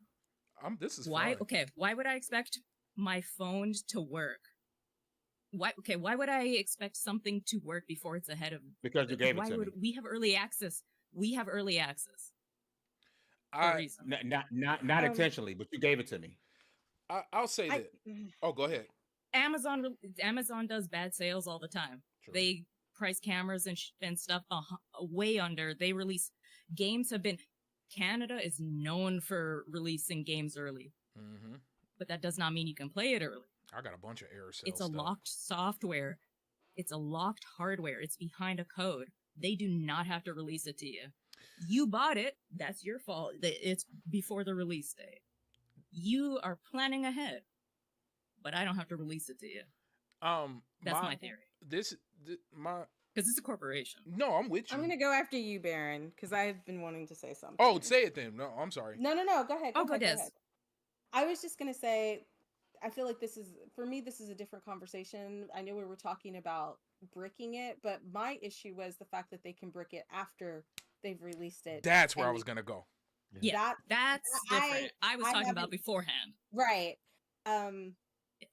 This is
Why?
fine.
Okay, why would I expect my phone to work? Why? Okay, why would I expect something to work before it's ahead of?
Because you gave it
Why
to
would
me.
we have early access? We have early access. For a reason.
Not intentionally, but you gave it to me.
I'll say
I,
that. Oh, go ahead.
Amazon does bad sales all the time.
True.
They price cameras and stuff way under. They release games have been. Canada is known for releasing games early,
Mm-hmm.
but that does not mean you can play it early.
I got a bunch of error cells.
It's a locked software. It's a locked hardware. It's behind a code. They do not have to release it to you. You bought it. That's your fault. It's before the release date. You are planning ahead, but I don't have to release it to you. That's my theory.
Because
Because it's a corporation.
No, I'm with you.
I'm going to go after you, Baron, because I've been wanting to say something.
Oh, say it then. No, I'm sorry.
No. Go ahead.
Oh, go Des.
ahead. I was just going to say, I feel like this is a different conversation. I know we were talking about bricking it, but my issue was the fact that they can brick it after they've released it.
That's where I was gonna go.
Yeah, that's different. I was talking about
haven't-
beforehand.
Right.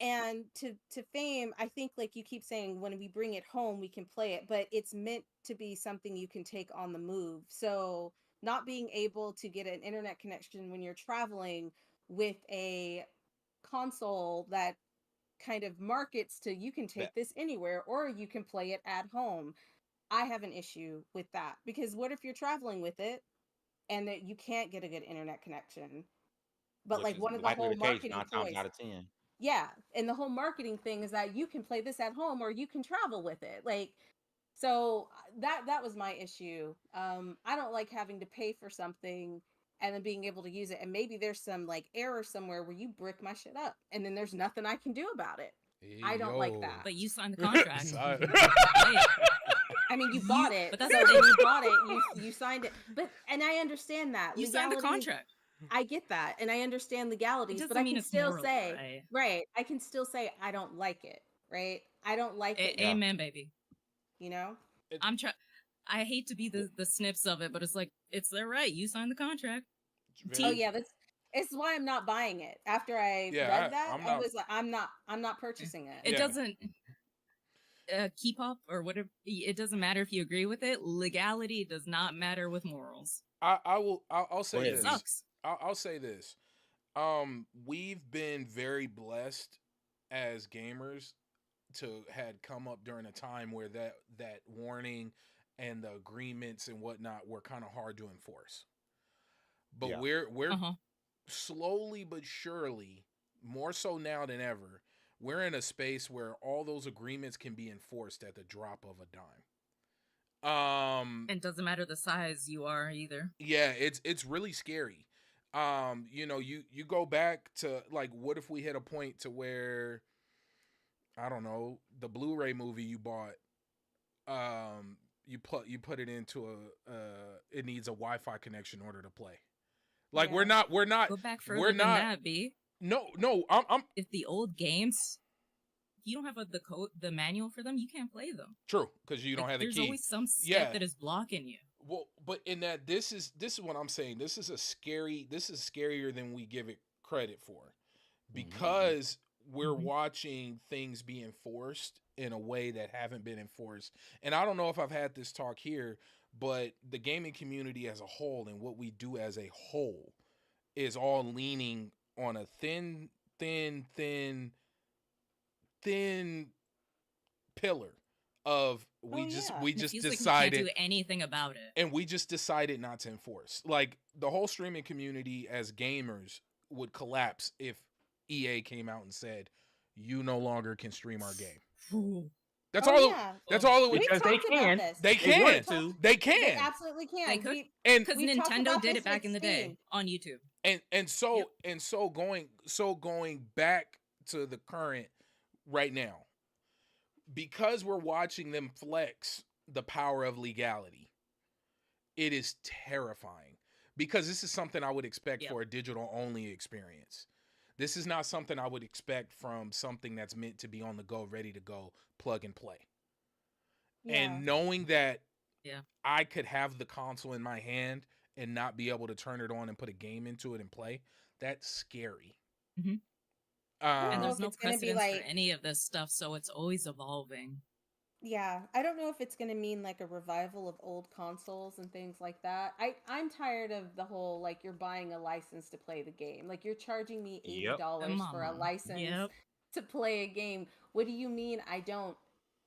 And to Fame, I think like you keep saying when we bring it home we can play it, but it's meant to be something you can take on the move. So not being able to get an internet connection when you're traveling with a console that kind of markets to you can take this anywhere or you can play it at home. I have an issue with that because what if you're traveling with it and that you can't get a good internet connection? But
Which
like
is
one of the
likely
whole
case
marketing
9 times
ploys.
out of 10.
Yeah, and the whole marketing thing is that you can play this at home or you can travel with it. Like, so that was my issue. I don't like having to pay for something and then being able to use it. And maybe there's some like error somewhere where you brick my shit up and then there's nothing I can do about it. I don't like that.
But you signed the contract.
Sorry.
I mean, you bought it,
but that's
so
the
when
thing.
you bought it, you signed it. But and I understand that
You signed the
Legalities-
contract.
I get that, and I understand legalities,
It
but
doesn't
I
mean
can
it's
still
moral,
say right. I can still say I don't like it. Right? I don't like it.
Amen, baby.
You know?
I'm trying. I hate to be the snips of it, but it's like it's their right. You signed the contract.
Oh yeah, it's why I'm not buying it. After I read that, I was like, I'm not purchasing it.
It doesn't keep up or whatever. It doesn't matter if you agree with it. Legality does not matter with morals.
I'll say
ahead.
this.
It sucks.
I'll say this. We've been very blessed as gamers to had come up during a time where that warning and the agreements and whatnot were kind of hard to enforce. But
Yeah.
we're
Uh-huh.
slowly but surely, more so now than ever, we're in a space where all those agreements can be enforced at the drop of a dime.
And it doesn't matter the size you are either.
Yeah, it's really scary. You go back to like, what if we hit a point to where, I don't know, the Blu-ray movie you bought, you put it into it needs a Wi-Fi connection in order to play. Like,
Yeah.
we're not
Go back further
we're
than
not
that, B.
no, I'm
If the old games, if you don't have the manual for them, you can't play them.
true, because you don't
Like,
have the
there's
key.
always some step
Yeah.
that is blocking you.
Well, but in that, this is what I'm saying. This is scarier than we give it credit for, because we're watching things be enforced in a way that haven't been enforced. And I don't know if I've had this talk here, but the gaming community as a whole and what we do as a whole is all leaning on a thin pillar of we just
It feels like we can't
decided
do anything about it.
and we just decided not to enforce. Like the whole streaming community as gamers would collapse if EA came out and said, "You no longer can stream our game." That's all. That's all it would.
Because they can.
They can. They
They
can.
absolutely can.
They could.
And
Because
We've talked
Nintendo
about
did
this
it back
with
in the day
Steam.
on YouTube.
so going back to the current right now, because we're watching them flex the power of legality, it is terrifying. Because this is something I would expect for a digital only experience. This is not something I would expect from something that's meant to be on the go, ready to go, plug and play. And knowing that I could have the console in my hand and not be able to turn it on and put a game into it and play, that's scary.
Mm-hmm. And there's no
it's gonna be
precedence for any of this stuff, so it's always evolving.
Yeah, I don't know if it's going to mean like a revival of old consoles and things like that. I'm tired of the whole like you're buying a license to play the game. Like you're charging me $80 for a license to play a game. What do you mean I don't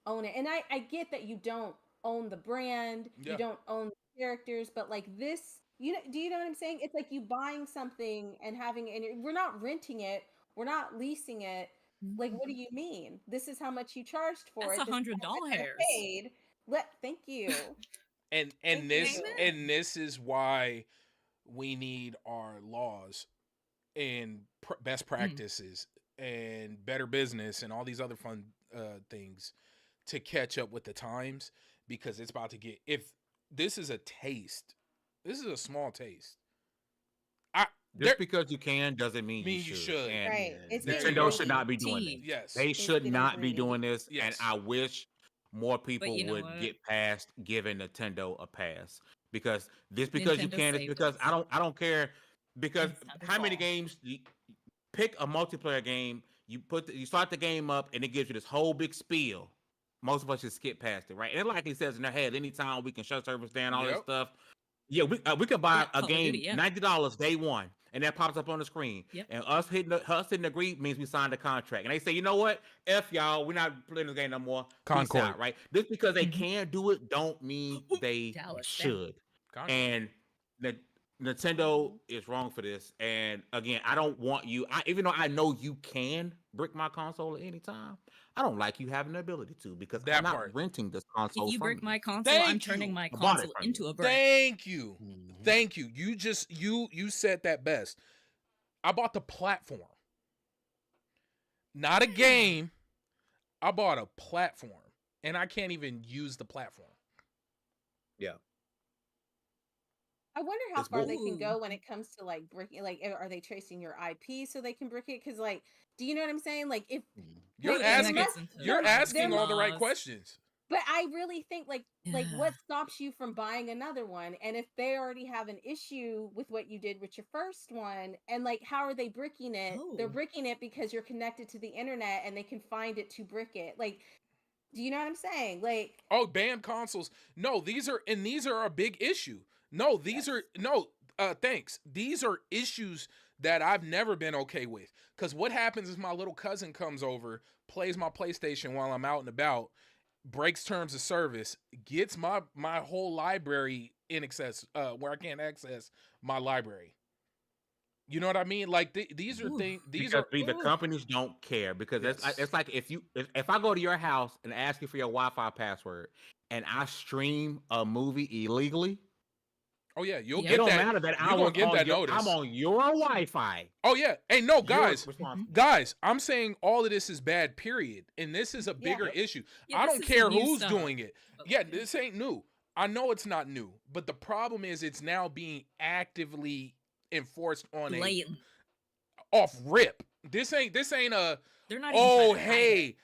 own it? And I get that you don't own the brand, you don't own the characters, but like this, do you know what I'm saying? It's like you buying something and having it, and we're not renting it, we're not leasing it. Like, what do you mean? This is how much you charged for it.
That's $100.
Paid. Thank you.
and this is why we need our laws and best practices and better business and all these other fun things to catch up with the times, because it's about to get. If this is a taste, this is a small taste.
Just because you can doesn't mean you should. And
right.
Nintendo should not be doing this.
Yes.
They should not be doing this.
Yes.
And I wish more people would
what?
get past giving Nintendo a pass. Because you can, it's because
us.
I don't care. Because
It's
how many
fall.
games pick a multiplayer game, you start the game up and it gives you this whole big spiel. Most of us just skip past it, right? And like he says in their head, anytime we can shut service down, all that stuff. Yeah, we could buy a game $90 day one, and that pops up on the screen.
Yep.
And us hitting agree means we signed a contract. And they say, you know what? F y'all, we're not playing this game no more. Peace out, right? Just because they can do it, don't mean they should. And Nintendo is wrong for this. And again, I don't want you. Even though I know you can brick my console at any time, I don't like you having the ability to, because I'm not renting this console.
If you
from
brick
you.
my console, I'm turning my console into a brick.
Thank you. Thank you. You said that best. I bought the platform. Not a game. I bought a platform. And I can't even use the platform.
Yeah.
I wonder how far they can go when it comes to like bricking. Like, are they tracing your IP so they can brick it? Because, like, do you know what I'm saying? Like, if
you're asking all the right questions.
But I really think like what stops you from buying another one? And if they already have an issue with what you did with your first one, and like, how are they bricking it? They're bricking it because you're connected to the internet and they can find it to brick it. Like, do you know what I'm saying? Like,
banned consoles. No, these are a big issue. No, these are thanks. These are issues that I've never been okay with. Because what happens is my little cousin comes over, plays my PlayStation while I'm out and about, breaks terms of service, gets my whole library in access, where I can't access my library. You know what I mean? Like these are things.
The companies don't care, because it's like if I go to your house and ask you for your Wi-Fi password and I stream a movie illegally.
Oh yeah, you'll get
it don't
that.
matter that
I won't get that notice.
I'm on your Wi-Fi.
Oh yeah, hey no, guys, I'm saying all of this is bad. Period, and this is a bigger issue. I don't care who's doing it. Yeah, this ain't new. I know it's not new, but the problem is it's now being actively enforced on off rip. This ain't a. They're not. Oh hey,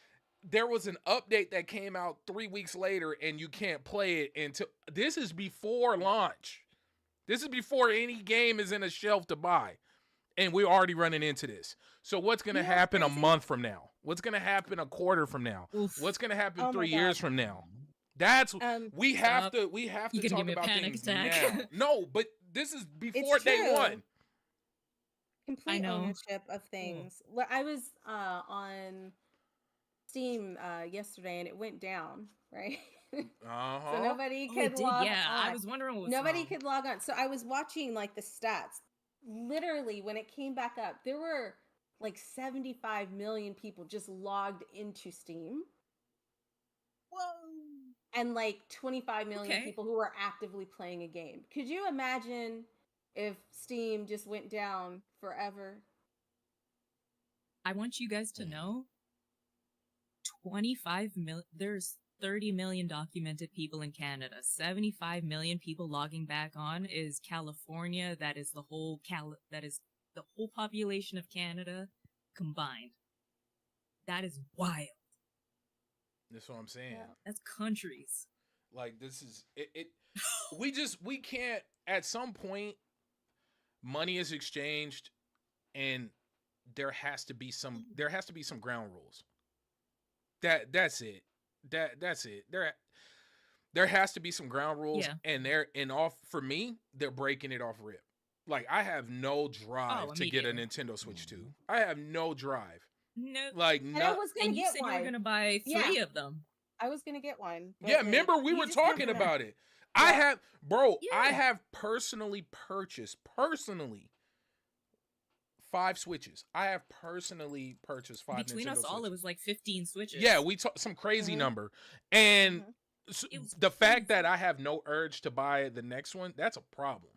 there was an update that came out 3 weeks later, and you can't play it until. This is before launch. This is before any game is in a shelf to buy. And we're already running into this. So what's going to happen a month from now? What's going to happen a quarter from now?
Oof.
What's going to happen
Oh my
3 years
God.
from now? That's we have
Stop.
to
You
talk
gonna give me a
about
panic
things
attack.
now. No, but this is before day
true.
one.
Complete
know.
ownership of things. Well, I was on Steam yesterday, and it went down, right?
Uh-huh.
So nobody
Oh,
could
it did.
log
Yeah,
on.
I was wondering what's
Nobody
wrong.
could log on. So I was watching like the stats. Literally, when it came back up, there were like 75 million people just logged into Steam,
Whoa.
and like 25 million
Okay.
people who were actively playing a game. Could you imagine if Steam just went down forever?
I want you guys to know 25 million, there's 30 million documented people in Canada. 75 million people logging back on is California. That is the whole population of Canada combined. That is wild.
That's what I'm saying.
Yeah.
That's countries.
Like this is it. We can't. At some point, money is exchanged, and there has to be some ground rules. That's it. That's it. There has to be some ground rules,
Yeah.
and for me, they're breaking it off rip. Like I have no drive to get a
immediately.
Nintendo Switch 2. I have no drive.
No.
Like
And I was gonna
And you
get
said
one.
you were gonna buy 3 of them.
I was gonna get one. But
yeah, remember we
you
were
just never
talking
know.
about it.
Yeah.
I have personally purchased 5 Switches. I have personally purchased 5
Between
Nintendo
us all,
Switches.
it was like 15 Switches.
Yeah, we talked some crazy
Mhm.
number. And
It was
the fact
crazy.
that I have no urge to buy the next one, that's a problem.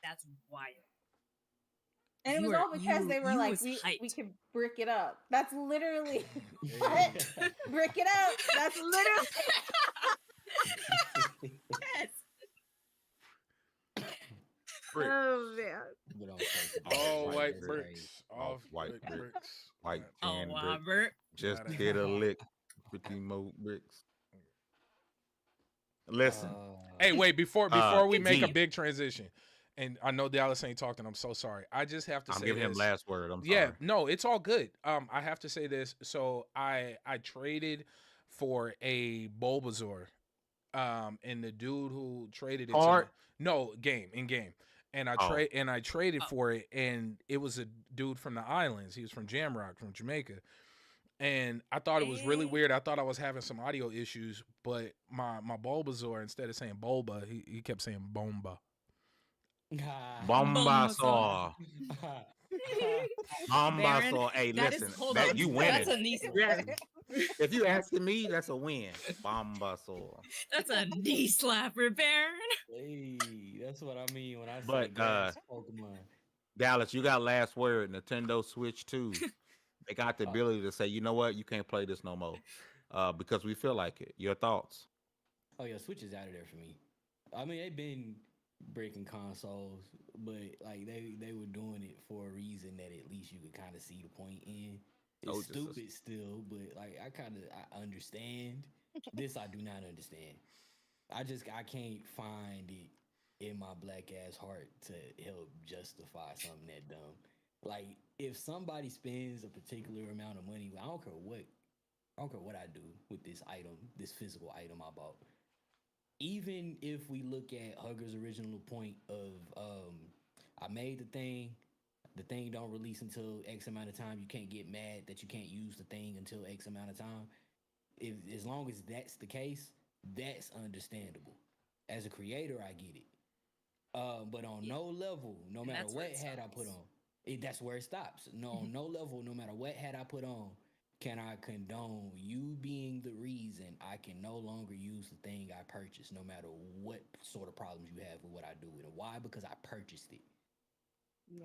That's wild.
And it was all because they were like, we
hyped.
could brick it up. That's literally what? Brick it up. That's literally
Yes.
Brick.
Oh man.
But I'm so
All
white
white
bricks.
bricks.
All
All
white
white
bricks.
bricks.
White
Oh,
tan brick.
Robert.
Just
Gotta-
hit a lick. 15 more bricks. Listen.
Hey, wait, before we make a
D.
big transition, and I know Dallas ain't talking, I'm so sorry. I just have to
I'm
say
giving him
this.
last word. I'm
Yeah,
sorry.
no, it's all good. I have to say this. So I traded for a Bulbasaur. And the dude who traded it
Card?
in game. And I
Oh.
traded for it, and it was a dude from the islands. He was from Jamrock, from Jamaica. And I thought it was really weird. I thought I was having some audio issues, but my Bulbasaur, instead of saying Bulba, he kept saying Bomba.
Bombasaur.
Baron,
Bombasaur. Hey,
that is-
listen.
hold
That
on.
you
That's
winning.
a nice
Yeah. If you asking me, that's a win. Bombasaur.
That's a knee slapper, Baron.
Hey, that's what I mean when I say
But,
grass Pokemon.
Dallas, you got last word. Nintendo Switch 2. They got the ability to say, you know what, you can't play this no more. Because we feel like it. Your thoughts?
Oh yeah, Switch is out of there for me. I mean, they've been breaking consoles, but like they were doing it for a reason that at least you could kind of see the point in. It's
Oh, just a-
stupid still, but like I understand. This I do not understand. I can't find it in my black ass heart to help justify something that dumb. Like if somebody spends a particular amount of money, I don't care what I do with this item, this physical item I bought. Even if we look at Hugger's original point of I made the thing don't release until X amount of time, you can't get mad that you can't use the thing until X amount of time. If as long as that's the case, that's understandable. As a creator, I get it. But on no level, no
And
matter
that's where
what
it
hat I put
stops.
on, that's where it stops. No, no level, no matter what hat I put on, can I condone you being the reason I can no longer use the thing I purchased, no matter what sort of problems you have with what I do with it. Why? Because I purchased it.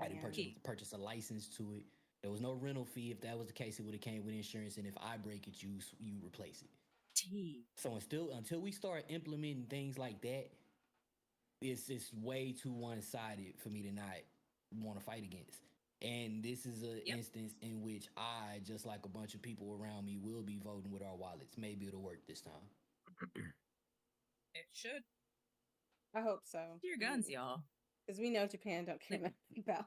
I didn't
Man.
purchase a license to it. There was no rental fee. If that was the case, it would have came with insurance. And if I break it, you replace it.
T.
So until we start implementing things like that, it's way too one-sided for me to not want to fight against. And this is an instance in which I, just like a bunch of people around me, will be voting with our wallets. Maybe it'll work this time.
It should.
I hope so.
Your guns, y'all.
Because we know Japan don't care nothing about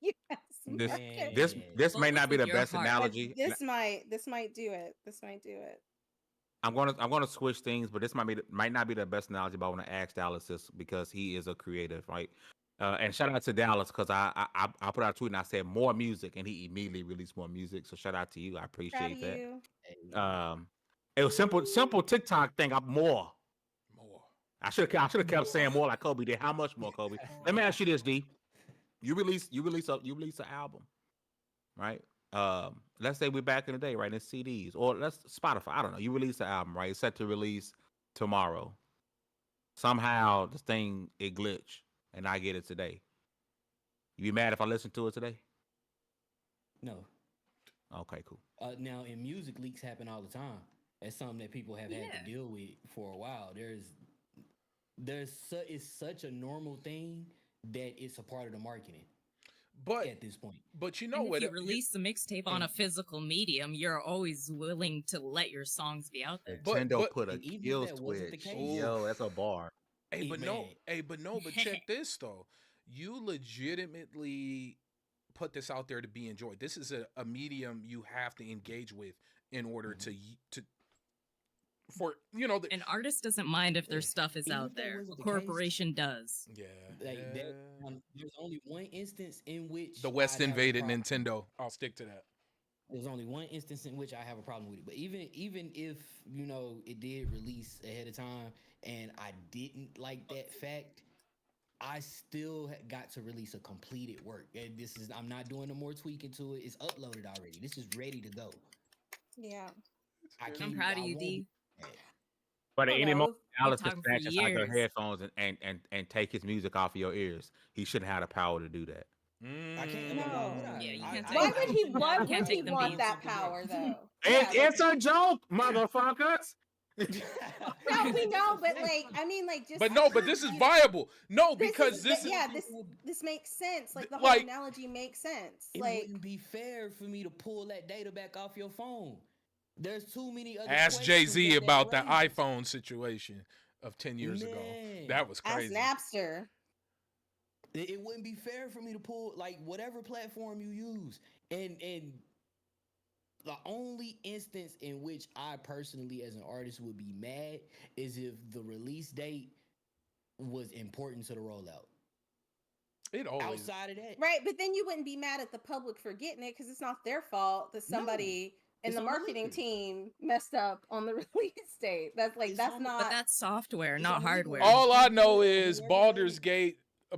U.S.
This
market.
this may
Vote
not be
with
the
your
best
heart.
But
analogy.
this might do it. This might do it.
I'm gonna switch things, but this might not be the best analogy. But I want to ask Dallas this because he is a creative, right? And shout out to Dallas because I put out a tweet and I said more music, and he immediately released more music. So shout out to you. I
Proud
appreciate
of
that.
you.
It was simple TikTok thing. I'm more. I should have kept saying more like Kobe did. How much more, Kobe? Let me ask you this, D. You release an album, right? Let's say we're back in the day, right? In CDs or let's Spotify. I don't know. You release the album, right? It's set to release tomorrow. Somehow this thing it glitch and I get it today. You be mad if I listen to it today?
No.
Okay, cool.
Now, in music, leaks happen all the time. That's something that people have had to deal with for a while. It's such a normal thing that it's a part of the marketing.
But
at this point,
but you know
And
what?
if you release a mixtape on a physical medium, you're always willing to let your songs be out there.
Nintendo put a
and even if
kill
that wasn't the
switch.
case-
Yo, that's a bar.
Hey, but no,
man.
but check this though. You legitimately put this out there to be enjoyed. This is a medium you have to engage with in order to for
An artist doesn't mind if their stuff is
Even
out
if that
there.
wasn't
A
the
corporation does.
yeah.
There's only one instance in which
The West
I'd have a
invaded
problem.
Nintendo. I'll stick to that.
There's only one instance in which I have a problem with it. But even if it did release ahead of time and I didn't like that fact, I still got to release a completed work. And I'm not doing no more tweaking to it. It's uploaded already. This is ready to go.
Yeah.
I'm proud of you, D.
But at
Oh,
any
no.
moment, Alice
We've
can
been talking
snatch
for
aside your
years.
headphones and take his music off of your ears. He shouldn't have the power to do that.
I can't.
No.
Yeah, you can't
Why
take
would
them.
he?
You
Why
can't
would he
take them
want
beats.
that power though?
It's a joke, motherfuckers.
No, we know, but just.
But this is viable. No, because
this makes sense. Like the whole analogy makes sense.
It
Like
wouldn't be fair for me to pull that data back off your phone. There's too many other.
Ask
questions
Jay-Z
that
about the
raises.
iPhone situation of 10 years ago. That was
ask
crazy.
Napster.
It wouldn't be fair for me to pull whatever platform you use, and the only instance in which I personally, as an artist, would be mad is if the release date was important to the rollout.
It always
Outside of that,
Right, but then you wouldn't be mad at the public for getting it because it's not their fault that somebody in
it's
the
on the
marketing
liquor.
team messed up on the release date. That's
It's
that's
on the-
not.
But that's software,
It's
not
on the legal
hardware.
end.
All I know is
Whoever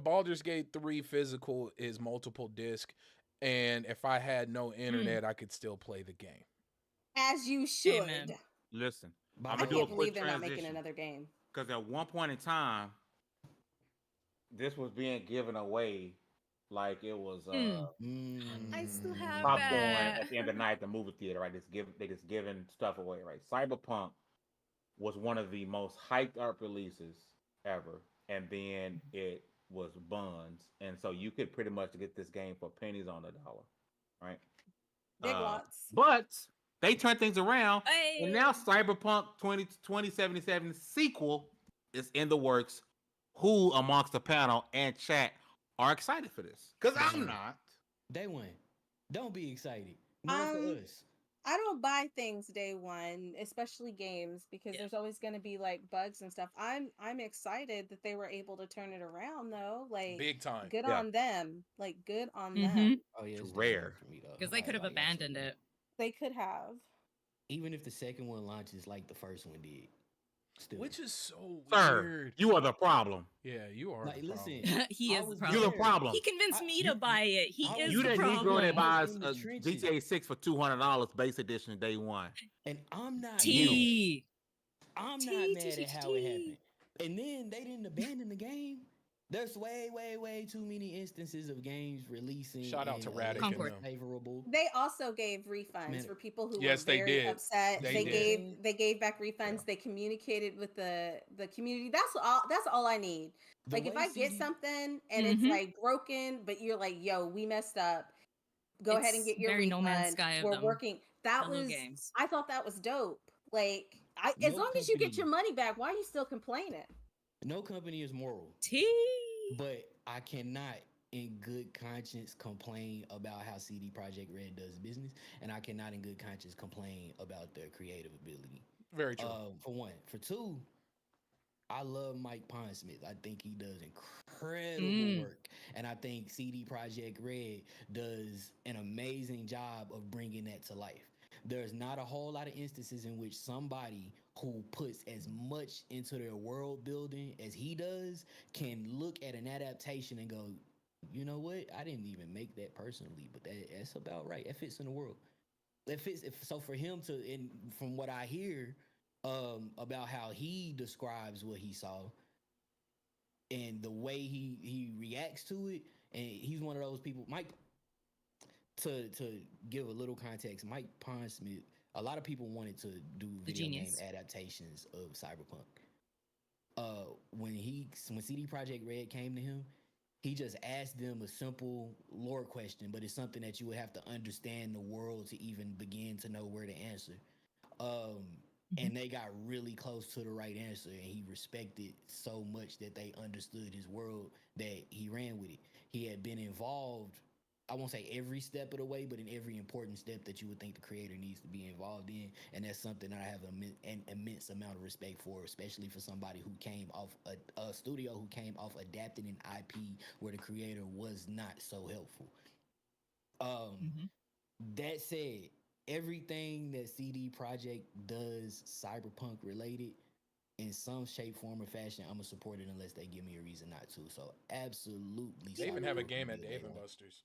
Baldur's Gate 3 physical is multiple disc, and if I had no internet, I could still play the game.
As you should.
Amen.
Listen,
By
I'm
I
gonna do a
can't
quick
believe they're not making
transition
another game.
because at one point in time, this was being given away like it was
I still have
popcorn
that.
at the end of the night at the movie theater, right? They just giving stuff away, right? Cyberpunk was one of the most hyped up releases ever, and then it was buns, and so you could pretty much get this game for pennies on the dollar, right?
Big lots.
But they turned things around,
Hey.
and now Cyberpunk 2077 sequel is in the works. Who amongst the panel and chat are excited for this? Because I'm not.
Day one, don't be excited. More for us.
I don't buy things day one, especially games, because there's always going to be like bugs and stuff. I'm excited that they were able to turn it around though. Like
Big time.
good
Yeah.
on them. Like good on
Mhm.
them.
Oh yeah,
It's
day
rare.
one for me, though.
Because they could have abandoned it.
They could have.
Even if the second one launches like the first one did. Still.
Which is so
Sir,
weird.
you are the problem.
Yeah, you are.
Like,
the
listen,
problem.
He
I
is the
was
problem.
You're the problem.
He convinced me to
you-
buy it. He
I
is
was-
You
the
that Negro
problem.
that buys
in the
a
trenches.
GTA 6 for $200 base edition day one.
And I'm not
T.
I'm
T,
not
T,
mad
T,
at how
T.
it happened. And then they didn't abandon the game. There's way too many instances of games releasing.
Shout out to
and,
Radic and
Concord.
them.
favorable.
They also gave refunds
Man.
for people who
Yes,
were
they
very
did.
upset.
They did.
They gave back refunds.
Yeah.
They communicated with the community. That's all I need.
The
Like if
way
I get
CD
something and it's
Mhm.
like broken, but you're like, yo, we messed up. Go ahead and
It's
get your
very No
refund.
Man's Sky of
We're
them.
working. That
Hello
was
Games.
I thought that was dope. Like as
No
long as you get
company-
your money back, why are you still complaining?
No company is moral,
T.
but I cannot in good conscience complain about how CD Projekt Red does business, and I cannot in good conscience complain about their creative ability.
Very true.
For one. For two, I love Mike Pondsmith. I think he does incredible work, and I think CD Projekt Red does an amazing job of bringing that to life. There's not a whole lot of instances in which somebody who puts as much into their world building as he does can look at an adaptation and go, you know what? I didn't even make that personally, but that's about right. That fits in the world. That fits. So for him to, and from what I hear about how he describes what he saw and the way he reacts to it, and he's one of those people. Mike, to give a little context, Mike Pondsmith, a lot of people wanted to do video game adaptations of Cyberpunk. When CD Projekt Red came to him, he just asked them a simple lore question, but it's something that you would have to understand the world to even begin to know where to answer. And they got really close to the right answer, and he respected so much that they understood his world that he ran with it. He had been involved, I won't say every step of the way, but in every important step that you would think the creator needs to be involved in. And that's something that I have an immense amount of respect for, especially for somebody who came off a studio who came off adapting an IP where the creator was not so helpful. That said, everything that CD Projekt does Cyberpunk related in some shape, form, or fashion, I'm gonna support it unless they give me a reason not to. So absolutely.
They even have a game at Dave and Buster's.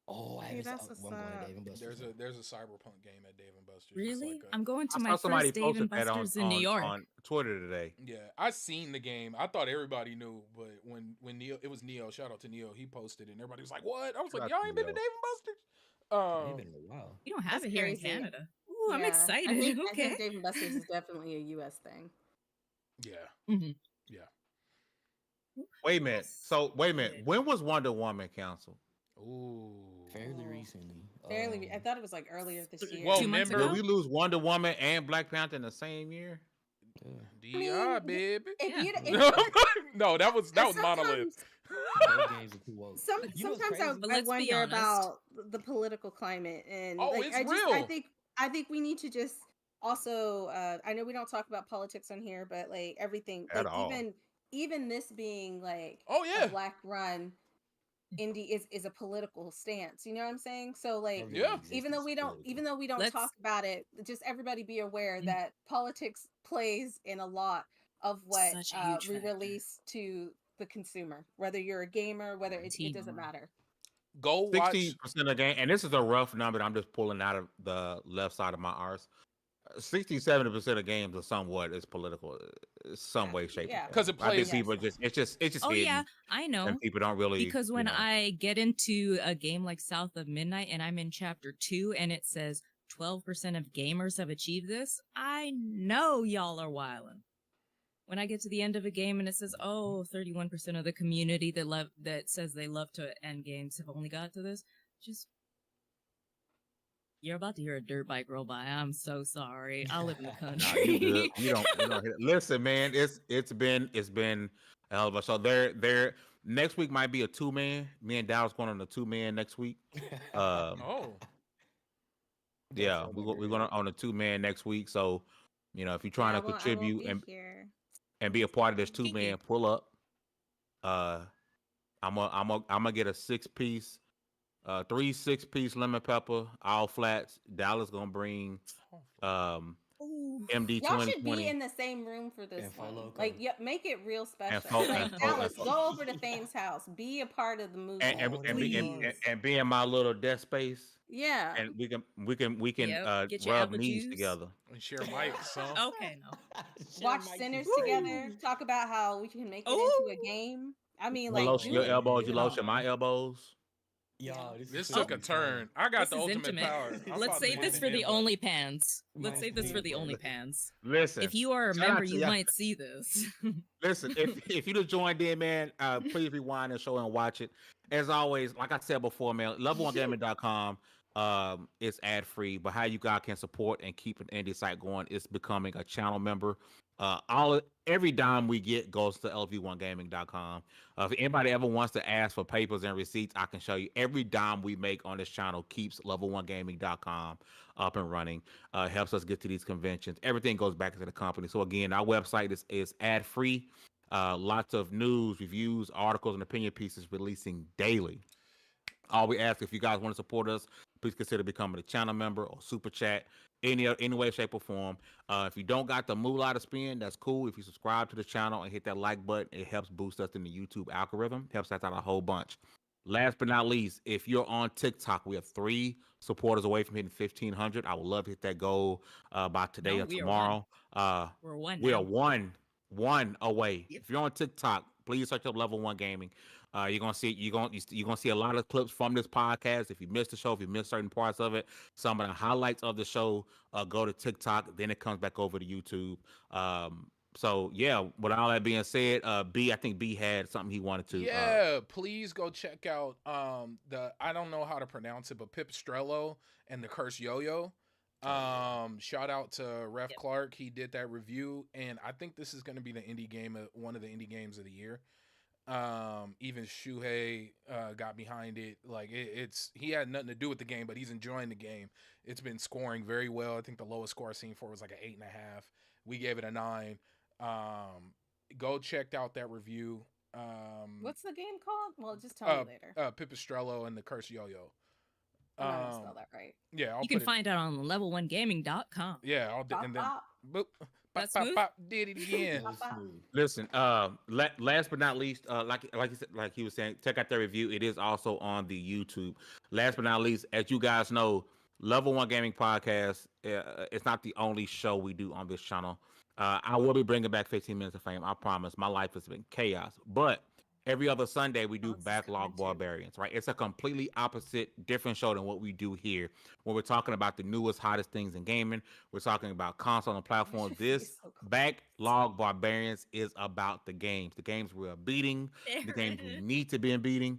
Oh, I haven't. Well, I'm going to Dave and Buster's.
There's a Cyberpunk game at Dave and Buster's.
Really?
Like
I'm going to
I
my
saw somebody
first Dave
posted
and
that
Buster's in New York.
on Twitter today.
Yeah, I seen the game. I thought everybody knew, but when Neo, it was Neo. Shout out to Neo. He posted it, and everybody was like, "What?" I was like, "Y'all ain't been to Dave and Buster's?"
Ain't been in a while.
You don't have
That's
it here in
crazy.
Canada. Ooh, I'm
Yeah.
excited.
I think
Okay.
Dave and Buster's is definitely a U.S. thing.
Yeah. Yeah.
Wait a minute. So wait a minute. When was Wonder Woman canceled?
Ooh.
Fairly recently.
I thought it was like earlier this year.
Well,
2 months
remember-
Did we lose Wonder Woman and Black Panther in the same year?
D.I. baby.
If
Yeah.
you, if,
No, that was Monolith.
Those games are too woke. You know what's
sometimes
crazy?
But
I
let's be
wonder
honest.
about the political climate, and
Oh,
like,
it's
I
real.
think we need to just also. I know we don't talk about politics on here, but like everything,
At
like
all.
even this being like
Oh, yeah.
a black run indie is a political stance. You know what I'm saying? So like.
Yeah.
Even though we don't
Let's-
talk about it, just everybody be aware
Mm.
that politics plays in a lot of what
Such a huge
we
factor.
release to the consumer, whether you're a gamer, whether it doesn't
Team.
matter.
Go watch.
60% of game, and this is a rough number. I'm just pulling out of the left side of my arse. 60-70% of games are somewhat is political, some way, shape, or
Yeah.
form.
'Cause it
I think
plays-
people it's just
Oh
hidden,
yeah, I know.
and people don't really
Because when
you know.
I get into a game like South of Midnight and I'm in chapter 2 and it says 12% of gamers have achieved this, I know y'all are wildin'. When I get to the end of a game and it says, 31% of the community that says they love to end games have only got to this, just you're about to hear a dirt bike roll by. I'm so sorry. I live in the
Nah,
country.
you good. You don't hit it. Listen, man, it's been a hell of a show. There next week might be a 2-man. Me and Dallas going on a 2-man next week.
Oh.
Yeah, we're gonna on a 2-man next week. So, if you're trying to contribute and be a part of this
Thank you.
2-man, pull up. I'm gonna get a 6-piece, 3 6-piece lemon pepper, all flats. Dallas gonna bring
Ooh.
MD
Y'all should be
2020.
in the same room for this
And
one.
follow
Like,
code.
yeah, make it real special.
follow-
Like,
and follow-
Dallas, go over to Fame's house. Be a part of the movie.
And be in my little desk space,
Yeah.
and we can
Yep, get your
rub
apple
knees
juice.
together.
And share mics, son.
Okay, no.
Watch Sinners together. Talk about how we can make it into a game. I mean,
You
like,
lotion
do
your
it.
elbows, you
Yeah.
lotion my elbows.
Y'all,
This
is
took a
finna be
turn. I got
This
the
is
ultimate
intimate.
power. I'm
Let's
about to
save
hit
this
the
for the
headbutt.
OnlyPans. Let's
Might
save this
be
for the
important.
OnlyPans.
Listen,
If you are a
shout out
member,
to
you
y'all.
might see this.
Listen, if you just joined in, man, please rewind the show and watch it. As always, like I said before, man, Lv1Gaming.com. It's ad free, but how you guys can support and keep an indie site going is becoming a channel member. Every dime we get goes to lv1gaming.com. If anybody ever wants to ask for papers and receipts, I can show you. Every dime we make on this channel keeps level1gaming.com up and running. Helps us get to these conventions. Everything goes back to the company. So again, our website is ad free. Lots of news, reviews, articles, and opinion pieces releasing daily. All we ask, if you guys want to support us, please consider becoming a channel member or super chat, any way, shape, or form. If you don't got the moolah to spend, that's cool. If you subscribe to the channel and hit that like button, it helps boost us in the YouTube algorithm. Helps us out a whole bunch. Last but not least, if you're on TikTok, we have 3 supporters away from hitting 1,500. I would love to hit that goal by today
No,
or
we are
tomorrow.
We're one
We are
now.
one away.
Yep.
If you're on TikTok, please search up Level 1 Gaming. You're gonna see a lot of clips from this podcast. If you missed the show, if you missed certain parts of it, some of the highlights of the show go to TikTok. Then it comes back over to YouTube. So yeah, with all that being said, I think B had something he wanted to.
Yeah, please go check out I don't know how to pronounce it, but Pipistrello and the Curse Yo-Yo. Shout out to Ref Clark. He did that review, and I think this is going to be the one of the indie games of the year. Even Shuhei got behind it. Like he had nothing to do with the game, but he's enjoying the game. It's been scoring very well. I think the lowest score I've seen for was like an 8.5. We gave it a 9. Go check out that review.
What's the game called? Well, just tell me later.
Pipistrello and the Curse Yo-Yo.
I'm not gonna spell that right.
Yeah,
you can find it on level1gaming.com.
Yeah, and then boop,
That's
pop,
smooth.
pop, did it again.
Listen, last but not least, like you said, like he was saying, check out their review. It is also on the YouTube. Last but not least, as you guys know, Level 1 Gaming Podcast, it's not the only show we do on this channel. I will be bringing back 15 Minutes of Fame. I promise. My life has been chaos. But every other Sunday, we do Backlog Barbarians, right? It's a completely opposite, different show than what we do here. When we're talking about the newest, hottest things in gaming, we're talking about console and platforms. This Backlog Barbarians is about the games we're beating, the games we need to be beating.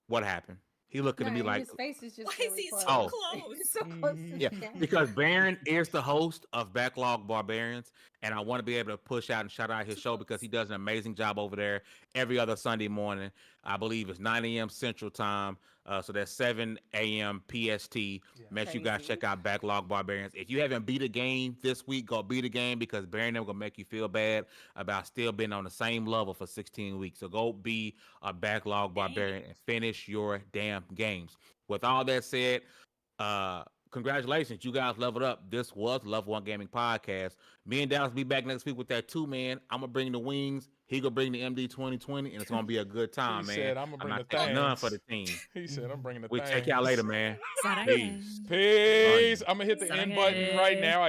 What happened? He looking at me like
his face is just
why
really
is he
close.
so close?
He's so close to
yeah,
the camera.
because Baron is the host of Backlog Barbarians, and I want to be able to push out and shout out his show because he does an amazing job over there every other Sunday morning. I believe it's 9 a.m. Central Time, so that's 7 a.m. PST. Make sure you guys check out Backlog Barbarians. If you haven't beat a game this week, go beat a game because Baron will make you feel bad about still being on the same level for 16 weeks. So go be a Backlog Barbarian and finish your damn games. With all that said, congratulations, you guys leveled up. This was Level 1 Gaming Podcast. Me and Dallas be back next week with that 2-man. I'm gonna bring the wings. He gonna bring the MD 2020, and it's gonna be a good time, man.
Said, I'm gonna bring
not
the
taking none
things.
for the team.
He said, I'm bringing the
We
things.
check y'all later, man.
Peace.
Peace. I'm gonna hit the end button right now.